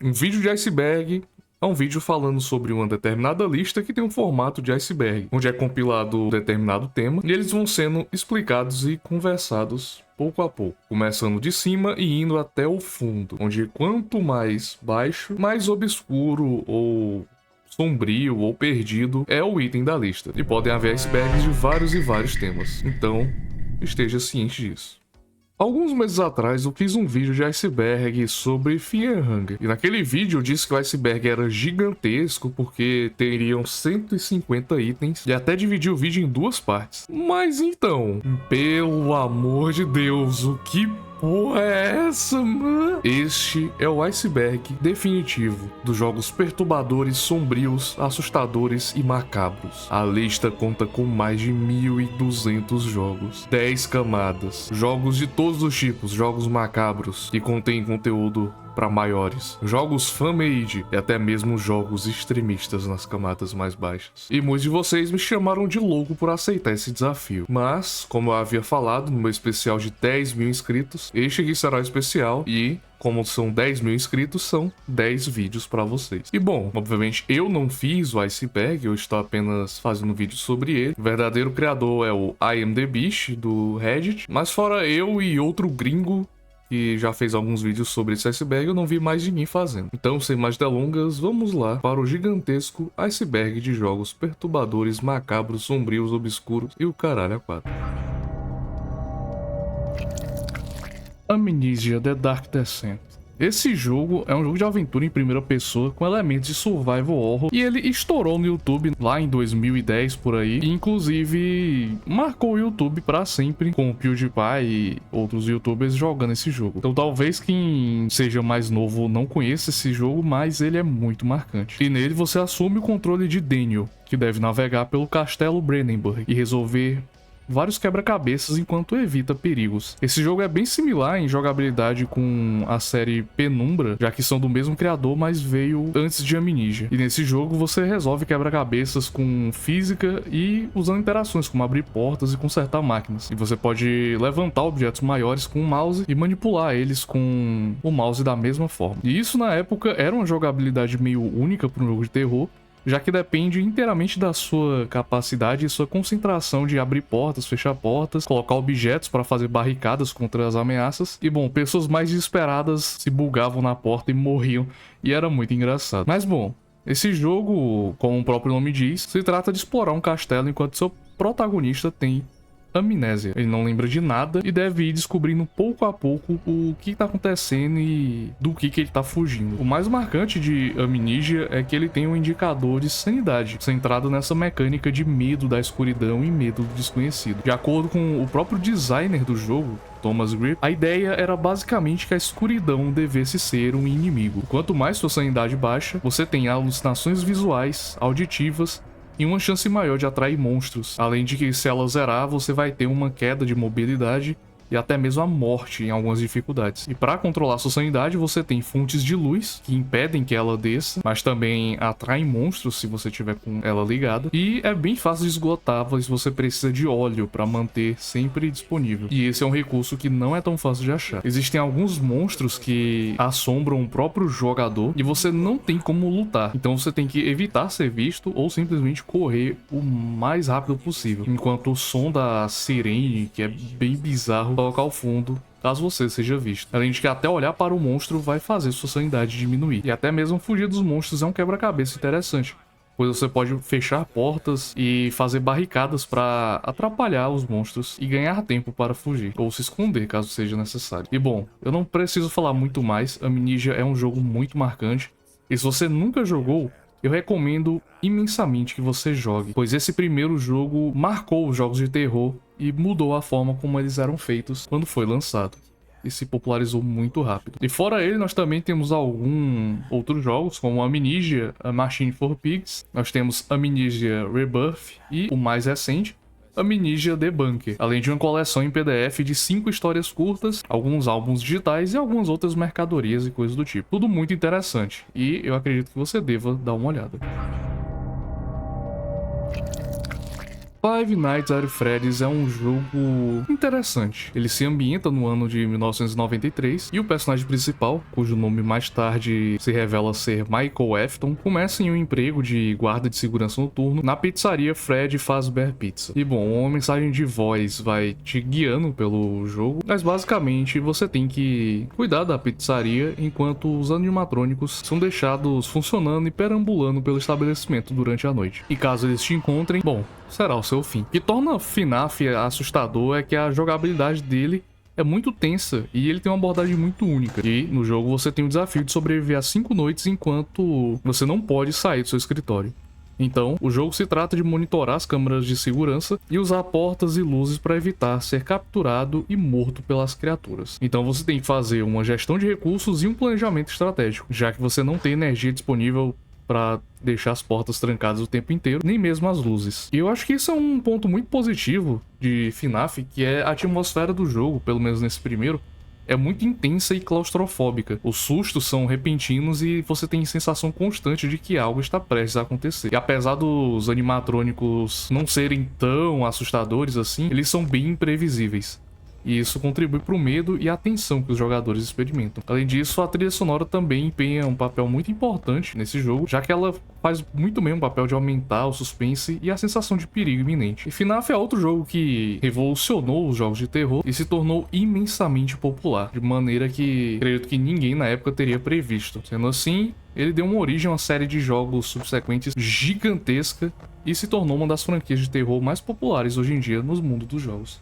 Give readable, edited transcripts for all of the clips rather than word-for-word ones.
Um vídeo de iceberg é um vídeo falando sobre uma determinada lista que tem um formato de iceberg, onde é compilado um determinado tema e eles vão sendo explicados e conversados pouco a pouco, começando de cima e indo até o fundo, onde quanto mais baixo, mais obscuro ou sombrio ou perdido é o item da lista. E podem haver icebergs de vários e vários temas, então esteja ciente disso. Alguns meses atrás eu fiz um vídeo de iceberg sobre Fear and Hunger, e naquele vídeo eu disse que o iceberg era gigantesco porque teriam 150 itens e até dividi o vídeo em duas partes. Mas então, pelo amor de Deus, o que porra é essa, mano? Este é o iceberg definitivo dos jogos perturbadores, sombrios, assustadores e macabros. A lista conta com mais de 1.200 jogos, 10 camadas, jogos de todos os tipos, jogos macabros que contêm conteúdo para maiores, jogos fan-made e até mesmo jogos extremistas nas camadas mais baixas. E muitos de vocês me chamaram de louco por aceitar esse desafio. Mas, como eu havia falado no meu especial de 10 mil inscritos, este aqui será o especial e, como são 10 mil inscritos, são 10 vídeos para vocês. E bom, obviamente eu não fiz o iceberg, eu estou apenas fazendo vídeo sobre ele. O verdadeiro criador é o IamTheBeast do Reddit, mas fora eu e outro gringo que já fez alguns vídeos sobre esse iceberg, eu não vi mais ninguém fazendo. Então, sem mais delongas, vamos lá para o gigantesco iceberg de jogos perturbadores, macabros, sombrios, obscuros e o caralho a quatro. Amnesia: The Dark Descent. Esse jogo é um jogo de aventura em primeira pessoa com elementos de survival horror e ele estourou no YouTube lá em 2010 por aí, e inclusive marcou o YouTube pra sempre com o PewDiePie e outros youtubers jogando esse jogo. Então talvez quem seja mais novo não conheça esse jogo, mas ele é muito marcante. E nele você assume o controle de Daniel, que deve navegar pelo castelo Brennenburg e resolver vários quebra-cabeças enquanto evita perigos. Esse jogo é bem similar em jogabilidade com a série Penumbra, já que são do mesmo criador, mas veio antes de Amnesia. E nesse jogo você resolve quebra-cabeças com física e usando interações como abrir portas e consertar máquinas. E você pode levantar objetos maiores com o mouse e manipular eles com o mouse da mesma forma. E isso na época era uma jogabilidade meio única para um jogo de terror, já que depende inteiramente da sua capacidade e sua concentração de abrir portas, fechar portas, colocar objetos para fazer barricadas contra as ameaças. E bom, pessoas mais desesperadas se bugavam na porta e morriam, e era muito engraçado. Mas bom, esse jogo, como o próprio nome diz, se trata de explorar um castelo enquanto seu protagonista tem amnésia. Ele não lembra de nada e deve ir descobrindo pouco a pouco o que tá acontecendo e do que ele tá fugindo. O mais marcante de Amnesia é que ele tem um indicador de sanidade, centrado nessa mecânica de medo da escuridão e medo do desconhecido. De acordo com o próprio designer do jogo, Thomas Grip, a ideia era basicamente que a escuridão devesse ser um inimigo. Quanto mais sua sanidade baixa, você tem alucinações visuais, auditivas e uma chance maior de atrair monstros, além de que se ela zerar, você vai ter uma queda de mobilidade e até mesmo a morte em algumas dificuldades. E para controlar sua sanidade, você tem fontes de luz que impedem que ela desça, mas também atraem monstros se você tiver com ela ligada. E é bem fácil de esgotar, pois você precisa de óleo para manter sempre disponível. E esse é um recurso que não é tão fácil de achar. Existem alguns monstros que assombram o próprio jogador e você não tem como lutar. Então você tem que evitar ser visto ou simplesmente correr o mais rápido possível. Enquanto o som da sirene, que é bem bizarro, toca ao fundo caso você seja visto. Além de que até olhar para o monstro vai fazer sua sanidade diminuir. E até mesmo fugir dos monstros é um quebra-cabeça interessante, pois você pode fechar portas e fazer barricadas para atrapalhar os monstros e ganhar tempo para fugir, ou se esconder caso seja necessário. E bom, eu não preciso falar muito mais, Amnesia é um jogo muito marcante, e se você nunca jogou, eu recomendo imensamente que você jogue, pois esse primeiro jogo marcou os jogos de terror e mudou a forma como eles eram feitos quando foi lançado. E se popularizou muito rápido. E fora ele, nós também temos alguns outros jogos, como Amnesia, A Machine for Pigs. Nós temos Amnesia Rebirth e o mais recente, Amnesia The Bunker, além de uma coleção em PDF de 5 histórias curtas, alguns álbuns digitais e algumas outras mercadorias e coisas do tipo. Tudo muito interessante, e eu acredito que você deva dar uma olhada. Five Nights at Freddy's é um jogo interessante. Ele se ambienta no ano de 1993 e o personagem principal, cujo nome mais tarde se revela ser Michael Afton, começa em um emprego de guarda de segurança noturno na pizzaria Fred Fazbear Pizza. E bom, uma mensagem de voz vai te guiando pelo jogo, mas basicamente você tem que cuidar da pizzaria enquanto os animatrônicos são deixados funcionando e perambulando pelo estabelecimento durante a noite. E caso eles te encontrem, bom, será o seu fim. O que torna FNAF assustador é que a jogabilidade dele é muito tensa e ele tem uma abordagem muito única. E no jogo você tem o desafio de sobreviver a 5 noites enquanto você não pode sair do seu escritório. Então, o jogo se trata de monitorar as câmeras de segurança e usar portas e luzes para evitar ser capturado e morto pelas criaturas. Então você tem que fazer uma gestão de recursos e um planejamento estratégico, já que você não tem energia disponível para deixar as portas trancadas o tempo inteiro, nem mesmo as luzes. E eu acho que isso é um ponto muito positivo de FNAF, que é a atmosfera do jogo, pelo menos nesse primeiro, é muito intensa e claustrofóbica. Os sustos são repentinos e você tem sensação constante de que algo está prestes a acontecer. E apesar dos animatrônicos não serem tão assustadores assim, eles são bem imprevisíveis. E isso contribui para o medo e a tensão que os jogadores experimentam. Além disso, a trilha sonora também empenha um papel muito importante nesse jogo, já que ela faz muito bem um papel de aumentar o suspense e a sensação de perigo iminente. E FNAF é outro jogo que revolucionou os jogos de terror e se tornou imensamente popular, de maneira que acredito que ninguém na época teria previsto. Sendo assim, ele deu uma origem a uma série de jogos subsequentes gigantesca e se tornou uma das franquias de terror mais populares hoje em dia nos mundos dos jogos.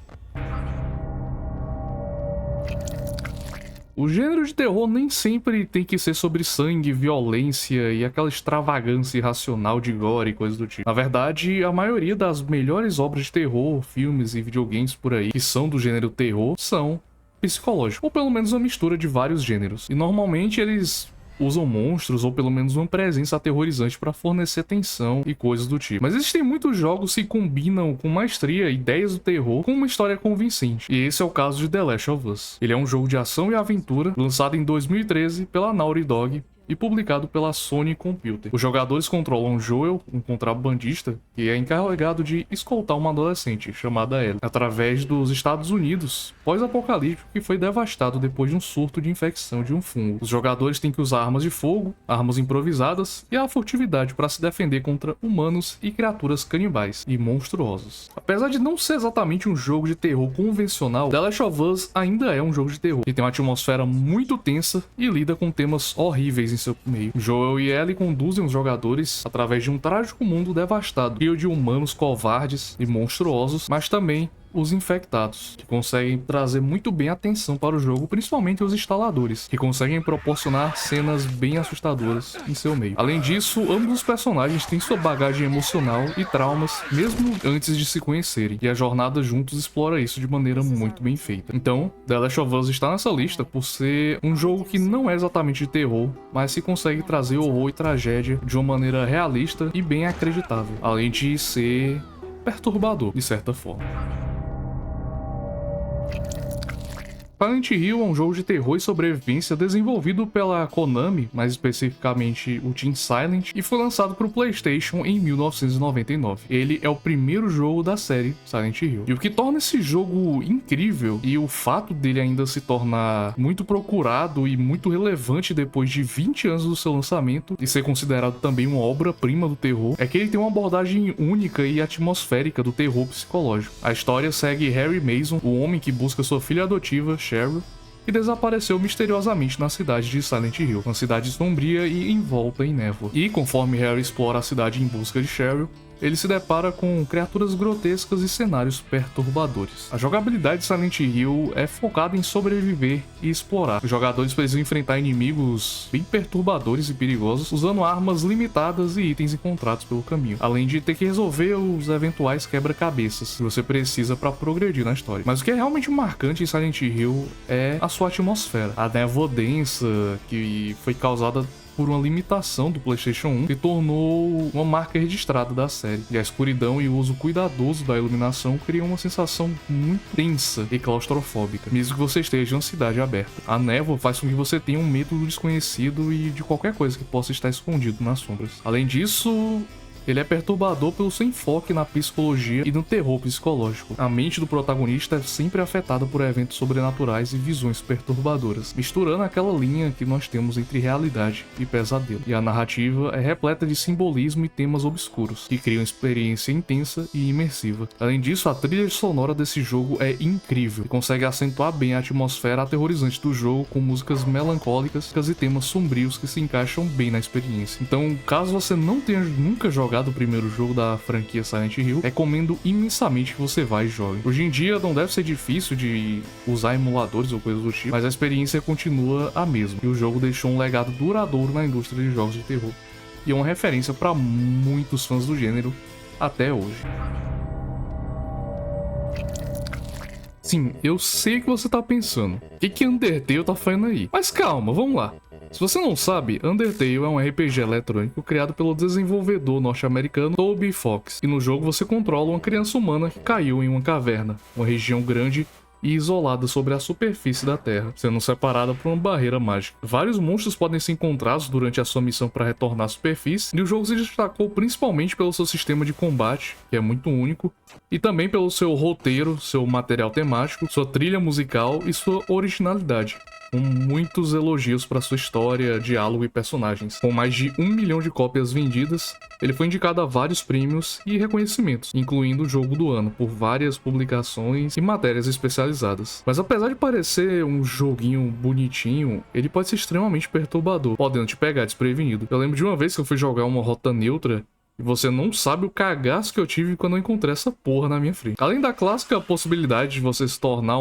O gênero de terror nem sempre tem que ser sobre sangue, violência e aquela extravagância irracional de gore e coisas do tipo. Na verdade, a maioria das melhores obras de terror, filmes e videogames por aí, que são do gênero terror, são psicológicos, ou pelo menos uma mistura de vários gêneros. E normalmente eles usam monstros ou pelo menos uma presença aterrorizante para fornecer tensão e coisas do tipo. Mas existem muitos jogos que combinam com maestria ideias do terror com uma história convincente. E esse é o caso de The Last of Us. Ele é um jogo de ação e aventura lançado em 2013 pela Naughty Dog e publicado pela Sony Computer. Os jogadores controlam Joel, um contrabandista, que é encarregado de escoltar uma adolescente chamada Ellie, através dos Estados Unidos, pós-apocalíptico que foi devastado depois de um surto de infecção de um fungo. Os jogadores têm que usar armas de fogo, armas improvisadas e a furtividade para se defender contra humanos e criaturas canibais e monstruosas. Apesar de não ser exatamente um jogo de terror convencional, The Last of Us ainda é um jogo de terror, que tem uma atmosfera muito tensa e lida com temas horríveis em seu meio. Joel e Ellie conduzem os jogadores através de um trágico mundo devastado, cheio de humanos covardes e monstruosos, mas também os infectados, que conseguem trazer muito bem a atenção para o jogo, principalmente os instaladores, que conseguem proporcionar cenas bem assustadoras em seu meio. Além disso, ambos os personagens têm sua bagagem emocional e traumas, mesmo antes de se conhecerem, e a jornada juntos explora isso de maneira muito bem feita. Então, The Last of Us está nessa lista por ser um jogo que não é exatamente de terror, mas se consegue trazer horror e tragédia de uma maneira realista e bem acreditável, além de ser perturbador, de certa forma. Silent Hill é um jogo de terror e sobrevivência desenvolvido pela Konami, mais especificamente o Team Silent, e foi lançado para o PlayStation em 1999. Ele é o primeiro jogo da série Silent Hill. E o que torna esse jogo incrível, e o fato dele ainda se tornar muito procurado e muito relevante depois de 20 anos do seu lançamento, e ser considerado também uma obra-prima do terror, é que ele tem uma abordagem única e atmosférica do terror psicológico. A história segue Harry Mason, o homem que busca sua filha adotiva, Cheryl, que desapareceu misteriosamente na cidade de Silent Hill, uma cidade sombria e envolta em névoa. E conforme Harry explora a cidade em busca de Cheryl, ele se depara com criaturas grotescas e cenários perturbadores. A jogabilidade de Silent Hill é focada em sobreviver e explorar. Os jogadores precisam enfrentar inimigos bem perturbadores e perigosos, usando armas limitadas e itens encontrados pelo caminho, além de ter que resolver os eventuais quebra-cabeças que você precisa para progredir na história. Mas o que é realmente marcante em Silent Hill é a sua atmosfera. A névoa densa que foi causada por uma limitação do PlayStation 1, que tornou uma marca registrada da série. E a escuridão e o uso cuidadoso da iluminação criam uma sensação muito tensa e claustrofóbica, mesmo que você esteja em uma cidade aberta. A névoa faz com que você tenha um medo do desconhecido e de qualquer coisa que possa estar escondido nas sombras. Além disso, ele é perturbador pelo seu enfoque na psicologia e no terror psicológico. A mente do protagonista é sempre afetada por eventos sobrenaturais e visões perturbadoras, misturando aquela linha que nós temos entre realidade e pesadelo. E a narrativa é repleta de simbolismo e temas obscuros, que criam uma experiência intensa e imersiva. Além disso, a trilha sonora desse jogo é incrível e consegue acentuar bem a atmosfera aterrorizante do jogo com músicas melancólicas e temas sombrios que se encaixam bem na experiência. Então, caso você não tenha nunca jogado o primeiro jogo da franquia Silent Hill, recomendo imensamente que você vá e jogue. Hoje em dia não deve ser difícil de usar emuladores ou coisas do tipo, mas a experiência continua a mesma, e o jogo deixou um legado duradouro na indústria de jogos de terror, e é uma referência para muitos fãs do gênero até hoje. Sim, eu sei o que você tá pensando. O que Undertale tá fazendo aí? Mas calma, vamos lá. Se você não sabe, Undertale é um RPG eletrônico criado pelo desenvolvedor norte-americano Toby Fox. E no jogo você controla uma criança humana que caiu em uma caverna, uma região grande e isolada sobre a superfície da Terra, sendo separada por uma barreira mágica. Vários monstros podem ser encontrados durante a sua missão para retornar à superfície, e o jogo se destacou principalmente pelo seu sistema de combate, que é muito único, e também pelo seu roteiro, seu material temático, sua trilha musical e sua originalidade, com muitos elogios para sua história, diálogo e personagens. Com mais de 1 milhão de cópias vendidas, ele foi indicado a vários prêmios e reconhecimentos, incluindo o Jogo do Ano, por várias publicações e matérias especializadas. Mas apesar de parecer um joguinho bonitinho, ele pode ser extremamente perturbador, podendo te pegar desprevenido. Eu lembro de uma vez que eu fui jogar uma rota neutra, e você não sabe o cagaço que eu tive quando eu encontrei essa porra na minha frente. Além da clássica possibilidade de você se tornar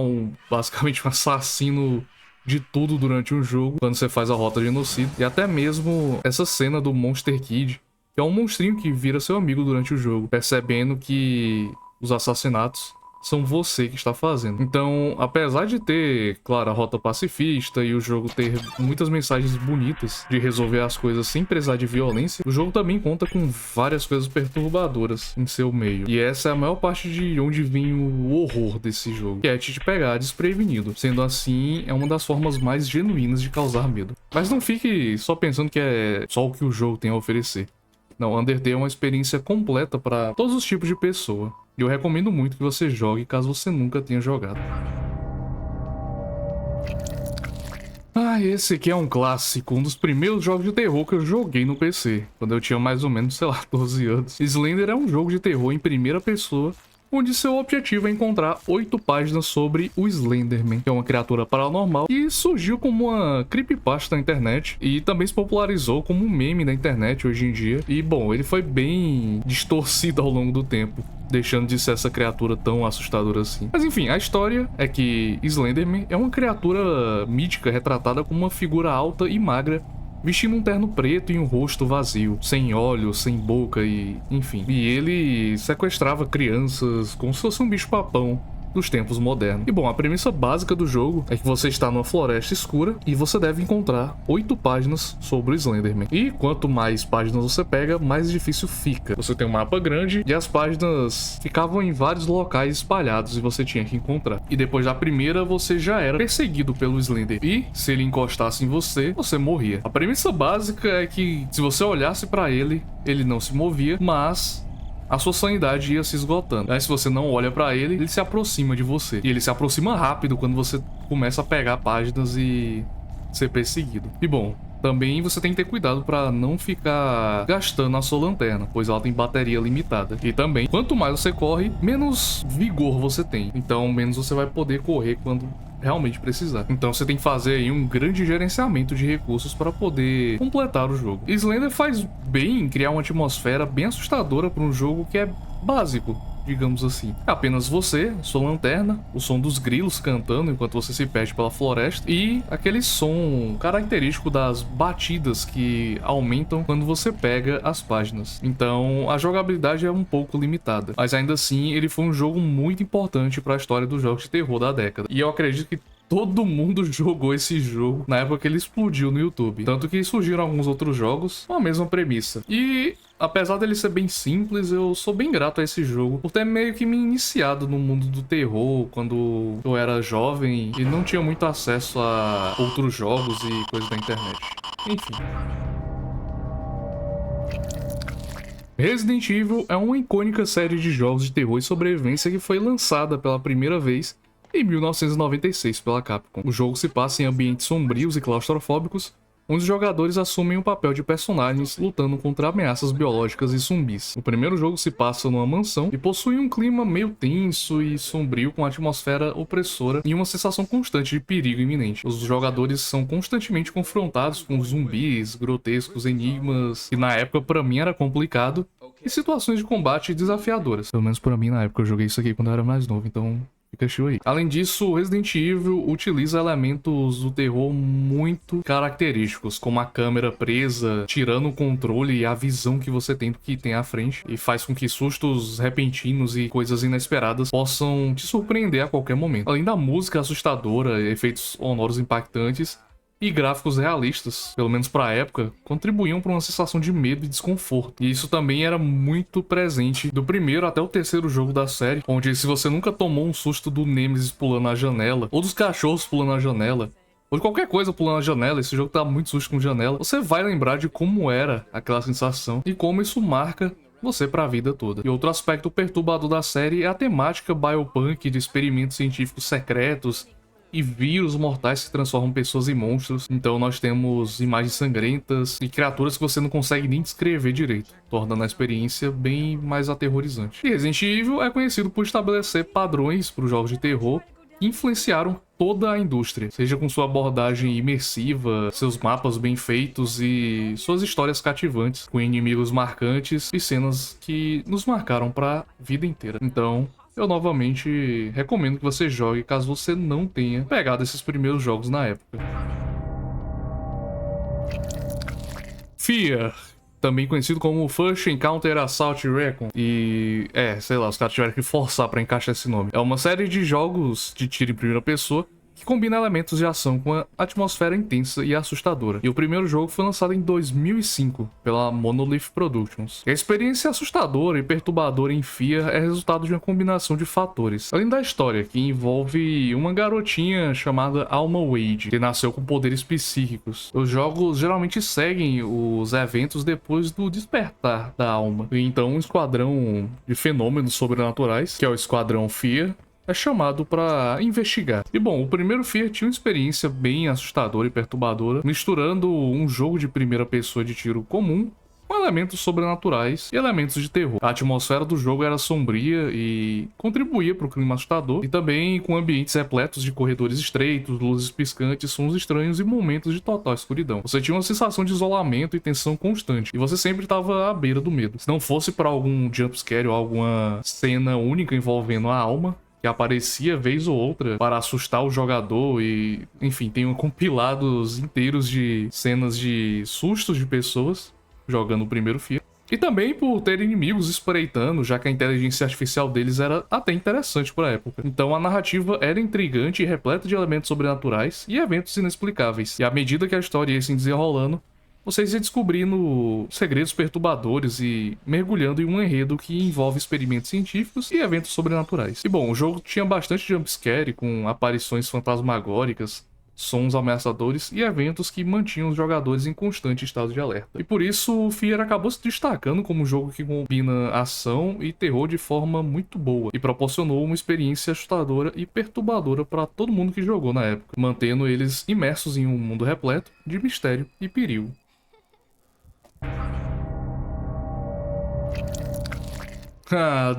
basicamente um assassino de tudo durante um jogo, quando você faz a rota de genocídio, e até mesmo essa cena do Monster Kid, que é um monstrinho que vira seu amigo durante o jogo, percebendo que os assassinatos são você que está fazendo. Então, apesar de ter, claro, a rota pacifista e o jogo ter muitas mensagens bonitas de resolver as coisas sem precisar de violência, o jogo também conta com várias coisas perturbadoras em seu meio. E essa é a maior parte de onde vem o horror desse jogo, que é te pegar desprevenido. Sendo assim, é uma das formas mais genuínas de causar medo. Mas não fique só pensando que é só o que o jogo tem a oferecer. Não, Undertale é uma experiência completa para todos os tipos de pessoa. E eu recomendo muito que você jogue caso você nunca tenha jogado. Esse aqui é um clássico, um dos primeiros jogos de terror que eu joguei no PC, quando eu tinha mais ou menos, sei lá, 12 anos. Slender é um jogo de terror em primeira pessoa, onde seu objetivo é encontrar 8 páginas sobre o Slenderman, que é uma criatura paranormal, e surgiu como uma creepypasta na internet, e também se popularizou como um meme na internet hoje em dia. E bom, ele foi bem distorcido ao longo do tempo, deixando de ser essa criatura tão assustadora assim. Mas enfim, a história é que Slenderman é uma criatura mítica retratada como uma figura alta e magra, vestindo um terno preto e um rosto vazio, sem olhos, sem boca e enfim. E ele sequestrava crianças como se fosse um bicho-papão dos tempos modernos. E bom, a premissa básica do jogo é que você está numa floresta escura e você deve encontrar 8 páginas sobre o Slenderman. E quanto mais páginas você pega, mais difícil fica. Você tem um mapa grande e as páginas ficavam em vários locais espalhados e você tinha que encontrar. E depois da primeira, você já era perseguido pelo Slender. E se ele encostasse em você, você morria. A premissa básica é que se você olhasse para ele, ele não se movia, mas a sua sanidade ia se esgotando. Aí se você não olha pra ele, ele se aproxima de você. E ele se aproxima rápido quando você começa a pegar páginas e ser perseguido. E bom, também você tem que ter cuidado pra não ficar gastando a sua lanterna, pois ela tem bateria limitada. E também, quanto mais você corre, menos vigor você tem. Então, menos você vai poder correr quando realmente precisar. Então você tem que fazer aí um grande gerenciamento de recursos para poder completar o jogo. Slender faz bem em criar uma atmosfera bem assustadora para um jogo que é básico, digamos assim. É apenas você, sua lanterna, o som dos grilos cantando enquanto você se perde pela floresta e aquele som característico das batidas que aumentam quando você pega as páginas. Então a jogabilidade é um pouco limitada, mas ainda assim ele foi um jogo muito importante para a história dos jogos de terror da década. E eu acredito que todo mundo jogou esse jogo na época que ele explodiu no YouTube. Tanto que surgiram alguns outros jogos com a mesma premissa. E apesar dele ser bem simples, eu sou bem grato a esse jogo por ter meio que me iniciado no mundo do terror quando eu era jovem e não tinha muito acesso a outros jogos e coisas da internet. Enfim. Resident Evil é uma icônica série de jogos de terror e sobrevivência que foi lançada pela primeira vez em 1996 pela Capcom. O jogo se passa em ambientes sombrios e claustrofóbicos, onde os jogadores assumem o papel de personagens lutando contra ameaças biológicas e zumbis. O primeiro jogo se passa numa mansão e possui um clima meio tenso e sombrio, com atmosfera opressora e uma sensação constante de perigo iminente. Os jogadores são constantemente confrontados com zumbis, grotescos enigmas, que na época pra mim era complicado, e situações de combate desafiadoras. Pelo menos pra mim na época, eu joguei isso aqui quando eu era mais novo, então fica show aí. Além disso, o Resident Evil utiliza elementos do terror muito característicos, como a câmera presa, tirando o controle e a visão que você tem do que tem à frente, e faz com que sustos repentinos e coisas inesperadas possam te surpreender a qualquer momento. Além da música assustadora, efeitos sonoros impactantes e gráficos realistas, pelo menos pra época, contribuíam para uma sensação de medo e desconforto. E isso também era muito presente do primeiro até o terceiro jogo da série, onde se você nunca tomou um susto do Nemesis pulando na janela, ou dos cachorros pulando na janela, ou de qualquer coisa pulando na janela, esse jogo tá muito susto com janela, você vai lembrar de como era aquela sensação e como isso marca você pra vida toda. E outro aspecto perturbador da série é a temática biopunk de experimentos científicos secretos e vírus mortais que transformam pessoas em monstros. Então nós temos imagens sangrentas e criaturas que você não consegue nem descrever direito, tornando a experiência bem mais aterrorizante. E Resident Evil é conhecido por estabelecer padrões para os jogos de terror que influenciaram toda a indústria, seja com sua abordagem imersiva, seus mapas bem feitos e suas histórias cativantes, com inimigos marcantes e cenas que nos marcaram para a vida inteira. Então eu novamente recomendo que você jogue caso você não tenha pegado esses primeiros jogos na época. Fear, também conhecido como First Encounter Assault Recon. E sei lá, os caras tiveram que forçar pra encaixar esse nome. É uma série de jogos de tiro em primeira pessoa que combina elementos de ação com uma atmosfera intensa e assustadora. E o primeiro jogo foi lançado em 2005 pela Monolith Productions. A experiência assustadora e perturbadora em Fear é resultado de uma combinação de fatores. Além da história, que envolve uma garotinha chamada Alma Wade, que nasceu com poderes psíquicos. Os jogos geralmente seguem os eventos depois do despertar da alma. E então um esquadrão de fenômenos sobrenaturais, que é o Esquadrão Fear, é chamado para investigar. E bom, o primeiro Fear tinha uma experiência bem assustadora e perturbadora, misturando um jogo de primeira pessoa de tiro comum com elementos sobrenaturais e elementos de terror. A atmosfera do jogo era sombria e contribuía para o clima assustador, e também com ambientes repletos de corredores estreitos, luzes piscantes, sons estranhos e momentos de total escuridão. Você tinha uma sensação de isolamento e tensão constante, e você sempre estava à beira do medo. Se não fosse para algum jumpscare ou alguma cena única envolvendo a alma, que aparecia vez ou outra para assustar o jogador, e enfim, tem compilados inteiros de cenas de sustos de pessoas jogando o primeiro Fear. E também por ter inimigos espreitando, já que a inteligência artificial deles era até interessante para a época. Então a narrativa era intrigante e repleta de elementos sobrenaturais e eventos inexplicáveis. E à medida que a história ia se desenrolando, vocês iam descobrindo segredos perturbadores e mergulhando em um enredo que envolve experimentos científicos e eventos sobrenaturais. E bom, o jogo tinha bastante jumpscare, com aparições fantasmagóricas, sons ameaçadores e eventos que mantinham os jogadores em constante estado de alerta. E por isso o Fear acabou se destacando como um jogo que combina ação e terror de forma muito boa, e proporcionou uma experiência assustadora e perturbadora para todo mundo que jogou na época, mantendo eles imersos em um mundo repleto de mistério e perigo.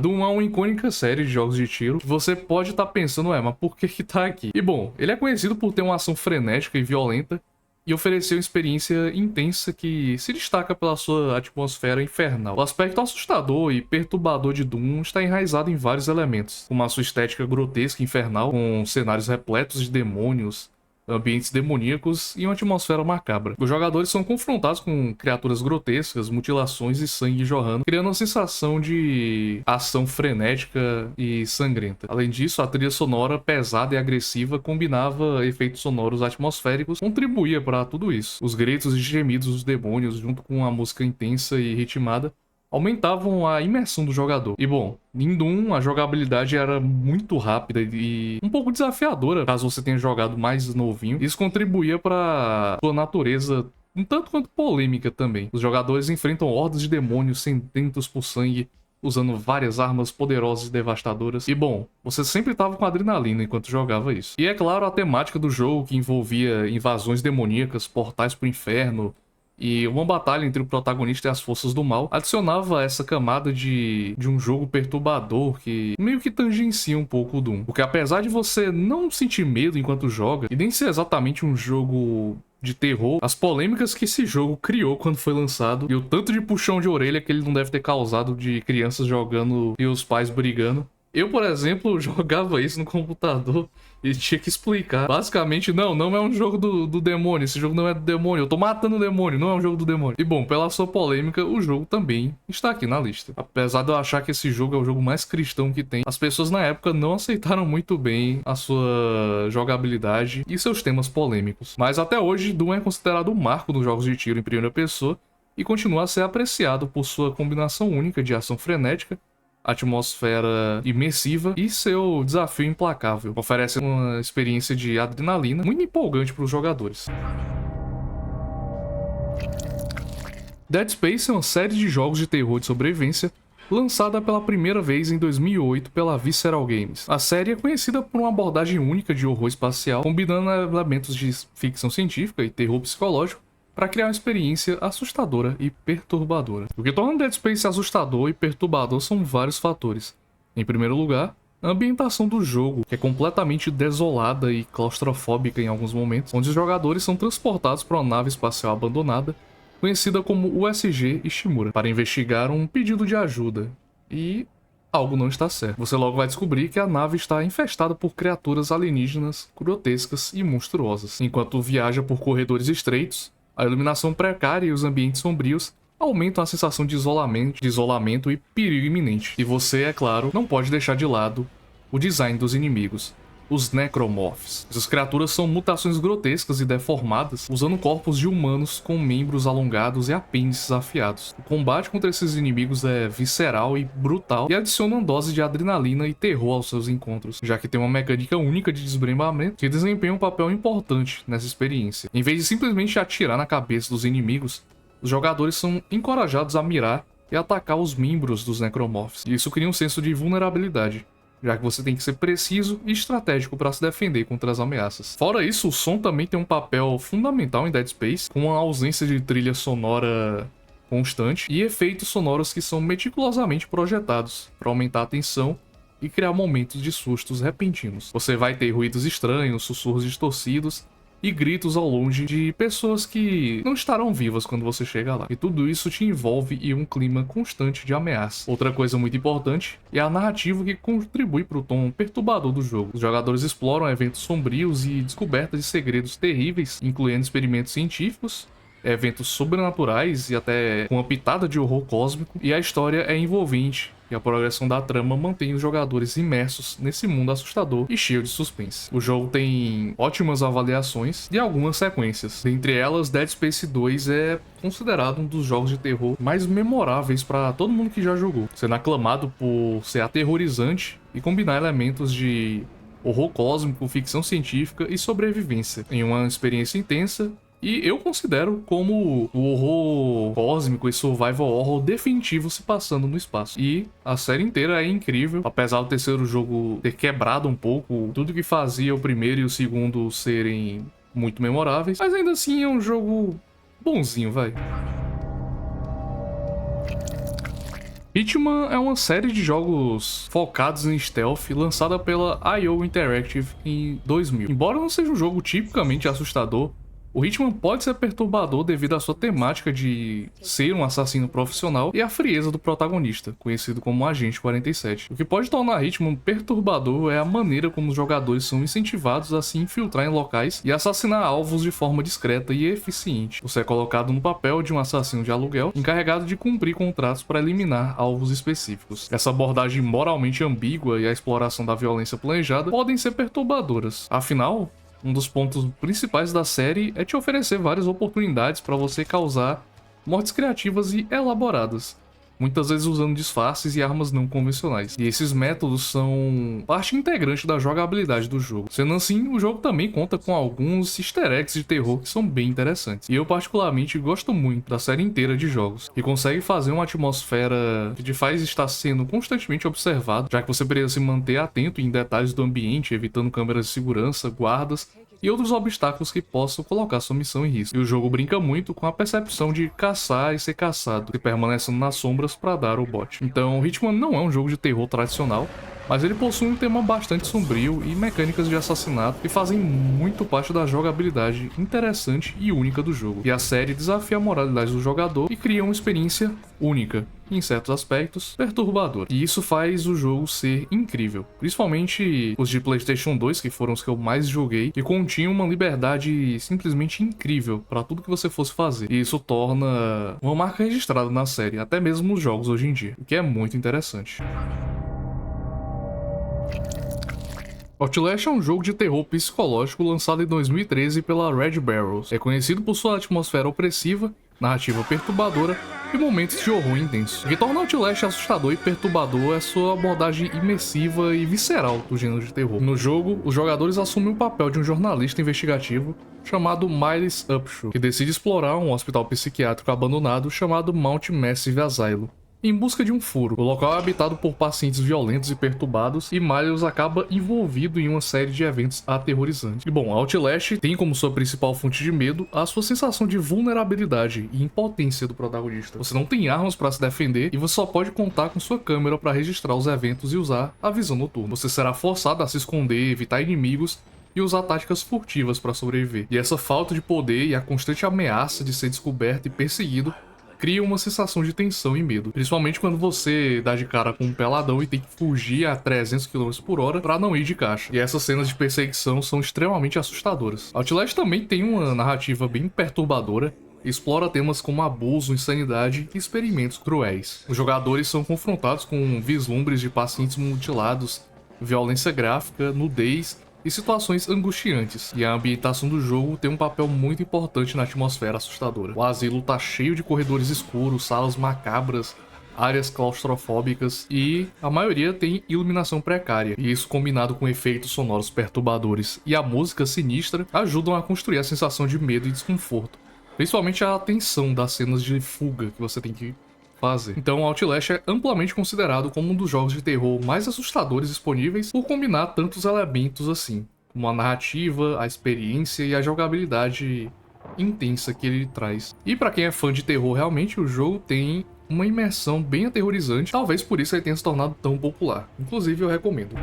Doom é uma icônica série de jogos de tiro que você pode estar pensando, mas por que tá aqui? E bom, ele é conhecido por ter uma ação frenética e violenta e oferecer uma experiência intensa que se destaca pela sua atmosfera infernal. O aspecto assustador e perturbador de Doom está enraizado em vários elementos, como a sua estética grotesca e infernal, com cenários repletos de demônios, ambientes demoníacos e uma atmosfera macabra. Os jogadores são confrontados com criaturas grotescas, mutilações e sangue jorrando, criando uma sensação de ação frenética e sangrenta. Além disso, a trilha sonora pesada e agressiva combinava efeitos sonoros atmosféricos, contribuía para tudo isso. Os gritos e gemidos dos demônios, junto com a música intensa e ritmada, aumentavam a imersão do jogador. E bom, em Doom a jogabilidade era muito rápida e um pouco desafiadora, caso você tenha jogado mais novinho. Isso contribuía para sua natureza um tanto quanto polêmica também. Os jogadores enfrentam hordas de demônios sedentos por sangue, usando várias armas poderosas e devastadoras. E bom, você sempre estava com adrenalina enquanto jogava isso. E é claro, a temática do jogo, que envolvia invasões demoníacas, portais pro inferno e uma batalha entre o protagonista e as forças do mal, adicionava essa camada de um jogo perturbador que meio que tangencia um pouco o Doom. Porque apesar de você não sentir medo enquanto joga, e nem ser exatamente um jogo de terror, as polêmicas que esse jogo criou quando foi lançado e o tanto de puxão de orelha que ele não deve ter causado de crianças jogando e os pais brigando. Eu, por exemplo, jogava isso no computador e tinha que explicar. Basicamente, não é um jogo do demônio. Esse jogo não é do demônio. Eu tô matando o demônio, não é um jogo do demônio. E bom, pela sua polêmica, o jogo também está aqui na lista. Apesar de eu achar que esse jogo é o jogo mais cristão que tem, as pessoas na época não aceitaram muito bem a sua jogabilidade e seus temas polêmicos. Mas até hoje, Doom é considerado um marco nos jogos de tiro em primeira pessoa e continua a ser apreciado por sua combinação única de ação frenética, atmosfera imersiva e seu desafio implacável. Oferece uma experiência de adrenalina muito empolgante para os jogadores. Dead Space é uma série de jogos de terror de sobrevivência lançada pela primeira vez em 2008 pela Visceral Games. A série é conhecida por uma abordagem única de horror espacial, combinando elementos de ficção científica e terror psicológico para criar uma experiência assustadora e perturbadora. O que torna Dead Space assustador e perturbador são vários fatores. Em primeiro lugar, a ambientação do jogo, que é completamente desolada e claustrofóbica em alguns momentos, onde os jogadores são transportados para uma nave espacial abandonada, conhecida como USG Ishimura, para investigar um pedido de ajuda. E algo não está certo. Você logo vai descobrir que a nave está infestada por criaturas alienígenas grotescas e monstruosas. Enquanto viaja por corredores estreitos, a iluminação precária e os ambientes sombrios aumentam a sensação de isolamento e perigo iminente. E você, é claro, não pode deixar de lado o design dos inimigos, os Necromorphs. Essas criaturas são mutações grotescas e deformadas, usando corpos de humanos com membros alongados e apêndices afiados. O combate contra esses inimigos é visceral e brutal e adiciona uma dose de adrenalina e terror aos seus encontros, já que tem uma mecânica única de desmembramento que desempenha um papel importante nessa experiência. Em vez de simplesmente atirar na cabeça dos inimigos, os jogadores são encorajados a mirar e atacar os membros dos Necromorphs, e isso cria um senso de vulnerabilidade, já que você tem que ser preciso e estratégico para se defender contra as ameaças. Fora isso, o som também tem um papel fundamental em Dead Space, com a ausência de trilha sonora constante e efeitos sonoros que são meticulosamente projetados para aumentar a tensão e criar momentos de sustos repentinos. Você vai ter ruídos estranhos, sussurros distorcidos e gritos ao longe de pessoas que não estarão vivas quando você chega lá. E tudo isso te envolve em um clima constante de ameaça. Outra coisa muito importante é a narrativa, que contribui para o tom perturbador do jogo. Os jogadores exploram eventos sombrios e descobertas de segredos terríveis, incluindo experimentos científicos, eventos sobrenaturais e até com uma pitada de horror cósmico, e a história é envolvente. E a progressão da trama mantém os jogadores imersos nesse mundo assustador e cheio de suspense. O jogo tem ótimas avaliações e algumas sequências. Dentre elas, Dead Space 2 é considerado um dos jogos de terror mais memoráveis para todo mundo que já jogou, sendo aclamado por ser aterrorizante e combinar elementos de horror cósmico, ficção científica e sobrevivência em uma experiência intensa. E eu considero como o horror cósmico e survival horror definitivo se passando no espaço. E a série inteira é incrível, apesar do terceiro jogo ter quebrado um pouco tudo que fazia o primeiro e o segundo serem muito memoráveis. Mas ainda assim é um jogo bonzinho, vai. Hitman é uma série de jogos focados em stealth lançada pela IO Interactive em 2000. Embora não seja um jogo tipicamente assustador, o Hitman pode ser perturbador devido à sua temática de ser um assassino profissional e à frieza do protagonista, conhecido como Agente 47. O que pode tornar Hitman perturbador é a maneira como os jogadores são incentivados a se infiltrar em locais e assassinar alvos de forma discreta e eficiente. Você é colocado no papel de um assassino de aluguel, encarregado de cumprir contratos para eliminar alvos específicos. Essa abordagem moralmente ambígua e a exploração da violência planejada podem ser perturbadoras. Afinal, um dos pontos principais da série é te oferecer várias oportunidades para você causar mortes criativas e elaboradas. muitas vezes usando disfarces e armas não convencionais. E esses métodos são parte integrante da jogabilidade do jogo. Sendo assim, o jogo também conta com alguns easter eggs de terror que são bem interessantes. E eu particularmente gosto muito da série inteira de jogos, que consegue fazer uma atmosfera que te faz estar sendo constantemente observado, já que você precisa se manter atento em detalhes do ambiente, evitando câmeras de segurança, guardas e outros obstáculos que possam colocar sua missão em risco. E o jogo brinca muito com a percepção de caçar e ser caçado, e permanecendo nas sombras para dar o bote. Então, Hitman não é um jogo de terror tradicional, mas ele possui um tema bastante sombrio e mecânicas de assassinato que fazem muito parte da jogabilidade interessante e única do jogo. E a série desafia a moralidade do jogador e cria uma experiência única, em certos aspectos, perturbadora. E isso faz o jogo ser incrível. Principalmente os de PlayStation 2, que foram os que eu mais joguei, e continham uma liberdade simplesmente incrível para tudo que você fosse fazer. E isso torna uma marca registrada na série, até mesmo nos jogos hoje em dia, o que é muito interessante. Outlast é um jogo de terror psicológico lançado em 2013 pela Red Barrels. É conhecido por sua atmosfera opressiva, narrativa perturbadora e momentos de horror intenso. O que torna Outlast assustador e perturbador é sua abordagem imersiva e visceral do gênero de terror. No jogo, os jogadores assumem o papel de um jornalista investigativo chamado Miles Upshaw, que decide explorar um hospital psiquiátrico abandonado chamado Mount Massive Asylum, em busca de um furo. O local é habitado por pacientes violentos e perturbados, e Miles acaba envolvido em uma série de eventos aterrorizantes. E bom, Outlast tem como sua principal fonte de medo a sua sensação de vulnerabilidade e impotência do protagonista. Você não tem armas para se defender e você só pode contar com sua câmera para registrar os eventos e usar a visão noturna. Você será forçado a se esconder, evitar inimigos e usar táticas furtivas para sobreviver. E essa falta de poder e a constante ameaça de ser descoberto e perseguido cria uma sensação de tensão e medo, principalmente quando você dá de cara com um peladão e tem que fugir a 300 km por hora para não ir de caixa. E essas cenas de perseguição são extremamente assustadoras. Outlast também tem uma narrativa bem perturbadora, explora temas como abuso, insanidade e experimentos cruéis. Os jogadores são confrontados com vislumbres de pacientes mutilados, violência gráfica, nudez e situações angustiantes, e a ambientação do jogo tem um papel muito importante na atmosfera assustadora. O asilo tá cheio de corredores escuros, salas macabras, áreas claustrofóbicas e a maioria tem iluminação precária, e isso combinado com efeitos sonoros perturbadores e a música sinistra ajudam a construir a sensação de medo e desconforto, principalmente a tensão das cenas de fuga que você tem que fazer. Então, Outlast é amplamente considerado como um dos jogos de terror mais assustadores disponíveis por combinar tantos elementos assim, como a narrativa, a experiência e a jogabilidade intensa que ele traz. E para quem é fã de terror, realmente o jogo tem uma imersão bem aterrorizante, talvez por isso ele tenha se tornado tão popular. Inclusive, eu recomendo.